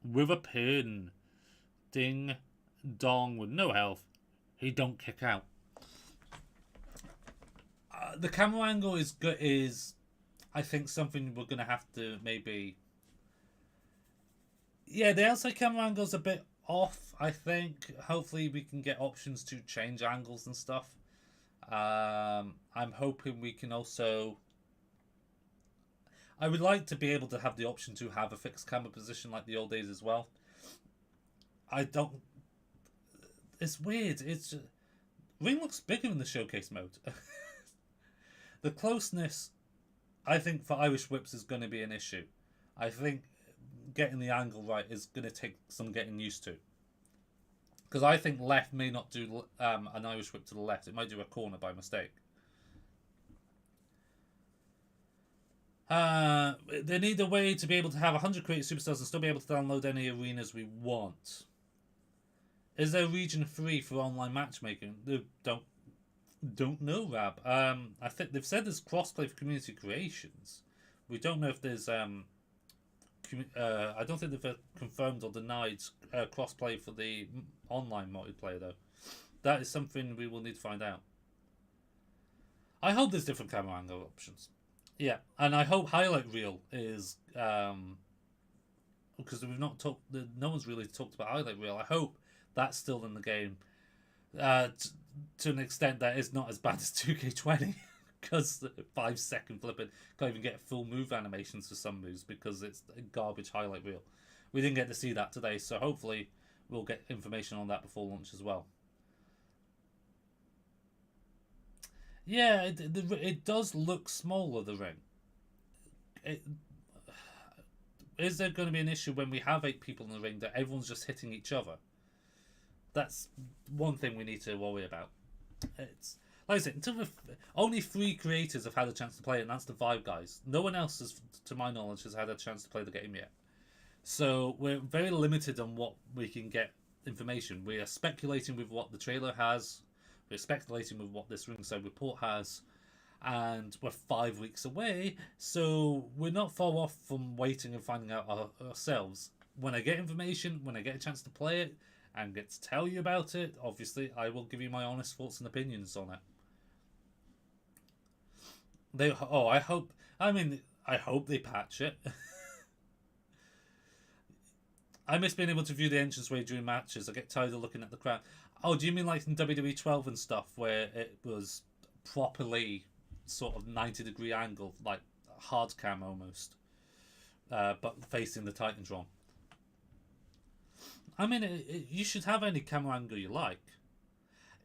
with a pin. Ding dong with no health. He don't kick out. The camera angle is good. I think something we're gonna have to maybe. Yeah, the outside camera angle's a bit off. I think hopefully we can get options to change angles and stuff. I'm hoping we can also. I would like to be able to have the option to have a fixed camera position like the old days as well. I don't. It's weird. It's just, ring looks bigger in the showcase mode. The closeness, I think, for Irish whips is going to be an issue. I think getting the angle right is going to take some getting used to. Because I think left may not do an Irish whip to the left. It might do a corner by mistake. They need a way to be able to have 100 created superstars and still be able to download any arenas we want. Is there region 3 for online matchmaking? Don't know, Rab. I think they've said there's crossplay for community creations. We don't know if there's I don't think they've confirmed or denied crossplay for the online multiplayer though. That is something we will need to find out. I hope there's different camera angle options. Yeah, and I hope highlight reel is because we've not talked. No one's really talked about highlight reel. I hope that's still in the game. To an extent that is not as bad as 2K20 because the 5-second flipping can't even get full move animations for some moves because it's a garbage highlight reel. We didn't get to see that today, so hopefully we'll get information on that before launch as well. Yeah, it does look smaller, the ring. Is there going to be an issue when we have 8 people in the ring that everyone's just hitting each other? That's one thing we need to worry about. It's like I said, until only 3 creators have had a chance to play it, and that's the Vibe guys. No one else, has, to my knowledge, has had a chance to play the game yet. So we're very limited on what we can get information. We are speculating with what the trailer has. We're speculating with what this ringside report has. And we're 5 weeks away, so we're not far off from waiting and finding out ourselves. When I get information, when I get a chance to play it, and get to tell you about it, obviously I will give you my honest thoughts and opinions on it. I hope they patch it. I miss being able to view the entranceway during matches. I get tired of looking at the crowd. Oh, do you mean like in WWE 12 and stuff where it was properly sort of 90-degree angle, like hard cam almost, but facing the Titantron? I mean, you should have any camera angle you like.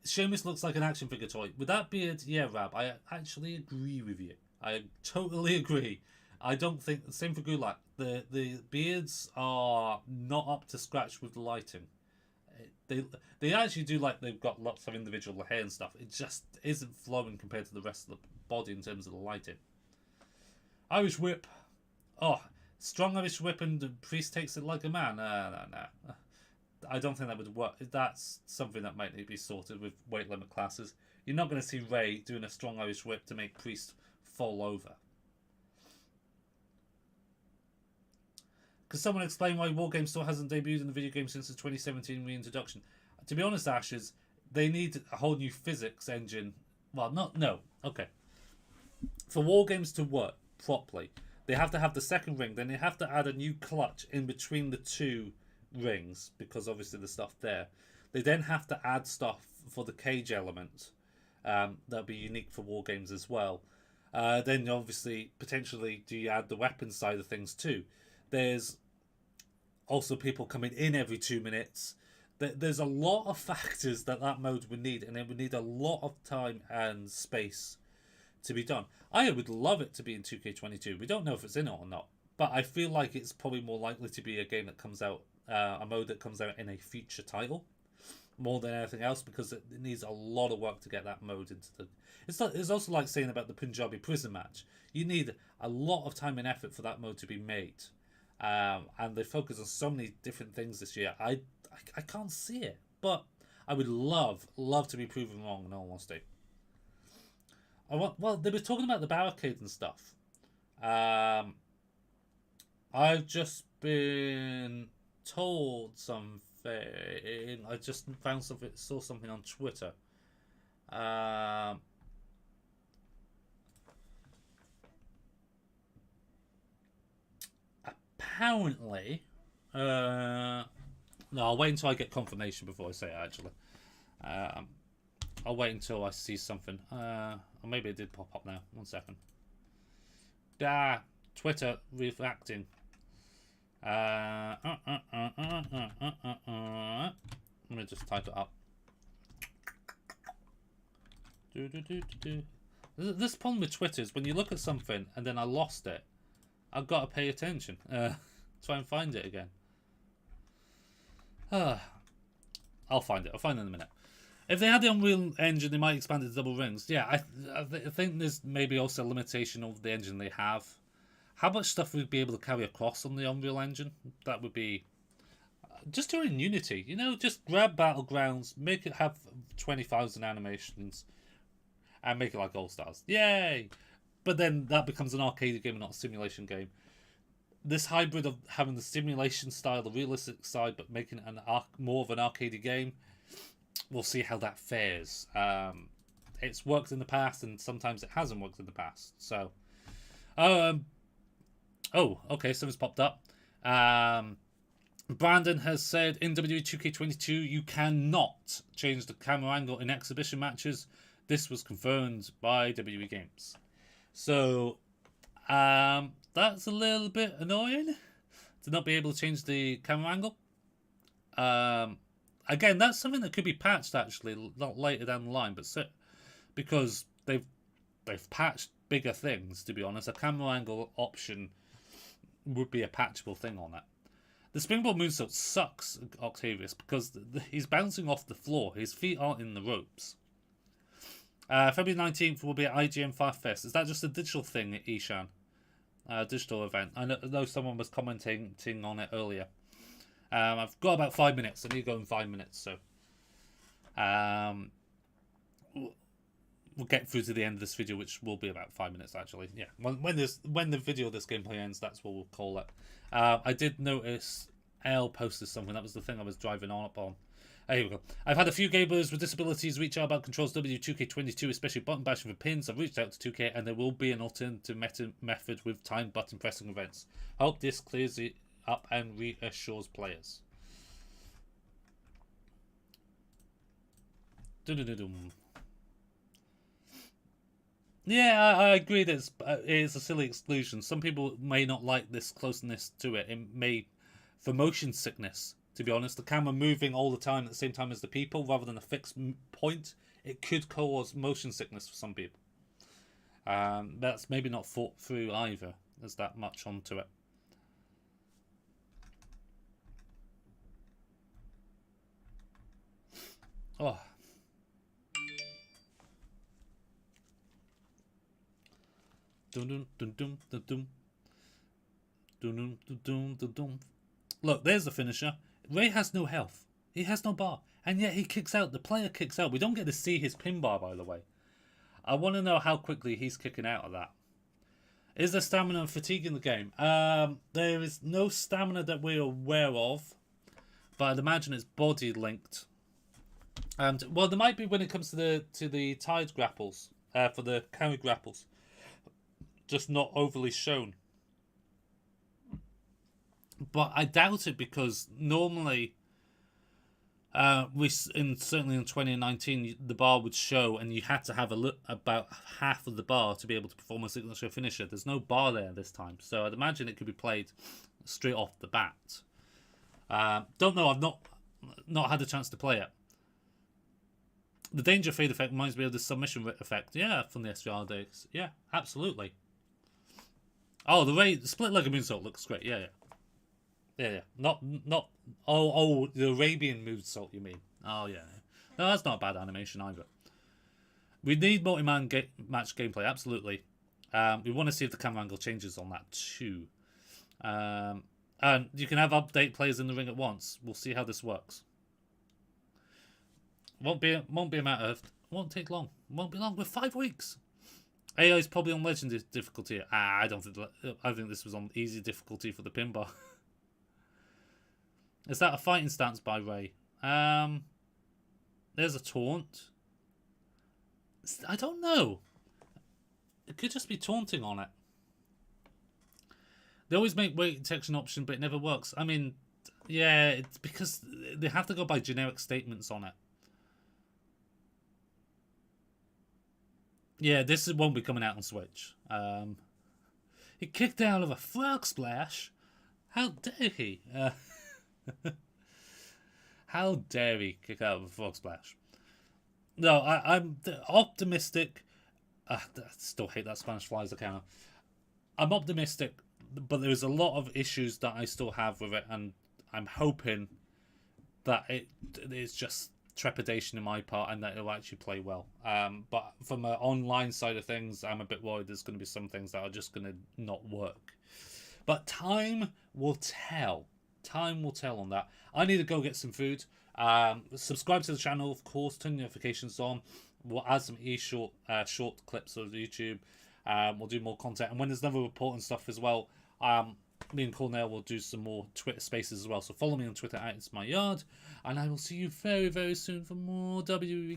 Sheamus looks like an action figure toy. With that beard, yeah, Rab, I actually agree with you. I totally agree. I don't think... Same for Gulak. The beards are not up to scratch with the lighting. they actually do like they've got lots of individual hair and stuff. It just isn't flowing compared to the rest of the body in terms of the lighting. Irish whip. Oh, strong Irish whip and the priest takes it like a man. No. I don't think that would work. That's something that might need to be sorted with weight limit classes. You're not going to see Ray doing a strong Irish whip to make priest fall over. Could someone explain why Wargame still hasn't debuted in the video game since the 2017 reintroduction? To be honest, Ashes, they need a whole new physics engine. Well, no. Okay. For Wargames to work properly, they have to have the second ring, then they have to add a new clutch in between the two rings, because obviously there's stuff there. They then have to add stuff for the cage element that'll be unique for Wargames as well. Then obviously, potentially, do you add the weapon side of things too? There's also people coming in every 2 minutes. There's a lot of factors that mode would need, and it would need a lot of time and space to be done. I would love it to be in 2K22. We don't know if it's in it or not, but I feel like it's probably more likely to be a game that comes out, a mode that comes out in a future title, more than anything else, because it needs a lot of work to get that mode into the... It's also like saying about the Punjabi prison match. You need a lot of time and effort for that mode to be made. And they focus on so many different things this year. I can't see it, but I would love to be proven wrong in all honesty. Well, they were talking about the barricade and stuff. I've just been told something. I just found something, saw something on Twitter. Apparently, no, I'll wait until I get confirmation before I say it, actually. I'll wait until I see something. Or maybe it did pop up now. 1 second. Twitter reacting. Let me just type it up. This problem with Twitter is when you look at something and then I lost it, I've got to pay attention. Try and find it again. I'll find it. I'll find it in a minute. If they had the Unreal Engine, they might expand it to double rings. Yeah, I think there's maybe also a limitation of the engine they have. How much stuff we'd be able to carry across on the Unreal Engine? That would be... Just do it in Unity. You know, just grab Battlegrounds, make it have 20,000 animations, and make it like All-Stars. Yay! But then that becomes an arcade game and not a simulation game. This hybrid of having the simulation style, the realistic side, but making it more of an arcade game, we'll see how that fares. It's worked in the past, and sometimes it hasn't worked in the past. So, oh, okay, something's popped up. Brandon has said in Wwe 2K22 you cannot change the camera angle in exhibition matches. This was confirmed by WWE Games. So, that's a little bit annoying to not be able to change the camera angle. Again, that's something that could be patched actually, not later down the line, but because they've patched bigger things. To be honest, a camera angle option would be a patchable thing on it. The springboard moonsault sucks, Octavius, because he's bouncing off the floor. His feet aren't in the ropes. February 19th will be at IGN Far Fest. Is that just a digital thing, Ishan? Digital event. I know someone was commenting on it earlier. I've got about 5 minutes. I need to go in 5 minutes, so we'll get through to the end of this video, which will be about 5 minutes actually. Yeah, when the video of this gameplay ends, that's what we'll call it. I did notice L posted something. That was the thing I was driving on up on. Here we go. I've had a few gamers with disabilities reach out about controls Wwe 2K22, especially button bashing for pins. I've reached out to 2K, and there will be an alternative method with timed button pressing events. Hope this clears it up and reassures players. Yeah, I agree that it's a silly exclusion. Some people may not like this closeness to it. It may, for motion sickness, to be honest, the camera moving all the time at the same time as the people rather than a fixed point, it could cause motion sickness for some people. That's maybe not thought through either. There's that much onto it. Oh. Dun dun dun dun dun dun. Dun dun dun dun dun dun. Look, there's the finisher. Ray has no health. He has no bar. And yet he kicks out. The player kicks out. We don't get to see his pin bar, by the way. I want to know how quickly he's kicking out of that. Is there stamina and fatigue in the game? There is no stamina that we're aware of. But I'd imagine it's body linked. And, well, there might be when it comes to the tied grapples. For the carry grapples. Just not overly shown. But I doubt it, because normally, certainly in 2019, the bar would show, and you had to have about half of the bar to be able to perform a signature finisher. There's no bar there this time, so I'd imagine it could be played straight off the bat. Don't know. I've not had a chance to play it. The danger fade effect reminds me of the submission effect. Yeah, from the SVR days. Yeah, absolutely. Oh, the split-legged moonsault looks great. Yeah. Not. Oh, the Arabian moonsault, you mean? Oh, yeah. No, that's not a bad animation either. We need multi-man match gameplay, absolutely. We want to see if the camera angle changes on that too. And you can have update players in the ring at once. We'll see how this works. Won't be a matter of. Won't take long. Won't be long. We're 5 weeks. AI is probably on legend difficulty. I think this was on easy difficulty for the pin bar. Is that a fighting stance by Ray? There's a taunt. I don't know. It could just be taunting on it. They always make weight detection option, but it never works. I mean, yeah, it's because they have to go by generic statements on it. Yeah, this won't be coming out on Switch. He kicked out of a frog splash. How dare he? How dare he kick out of a frog splash? No, I'm optimistic. I still hate that Spanish fly as a counter. I'm optimistic, but there's a lot of issues that I still have with it, and I'm hoping that it's just trepidation in my part and that it'll actually play well. But from an online side of things, I'm a bit worried there's going to be some things that are just going to not work. But time will tell. Time will tell on that. I need to go get some food. Subscribe to the channel, of course. Turn notifications on. We'll add some short clips of YouTube. We'll do more content. And when there's another report and stuff as well, me and Cornell will do some more Twitter spaces as well. So follow me on Twitter at ITSMYYARD. And I will see you very, very soon for more WWE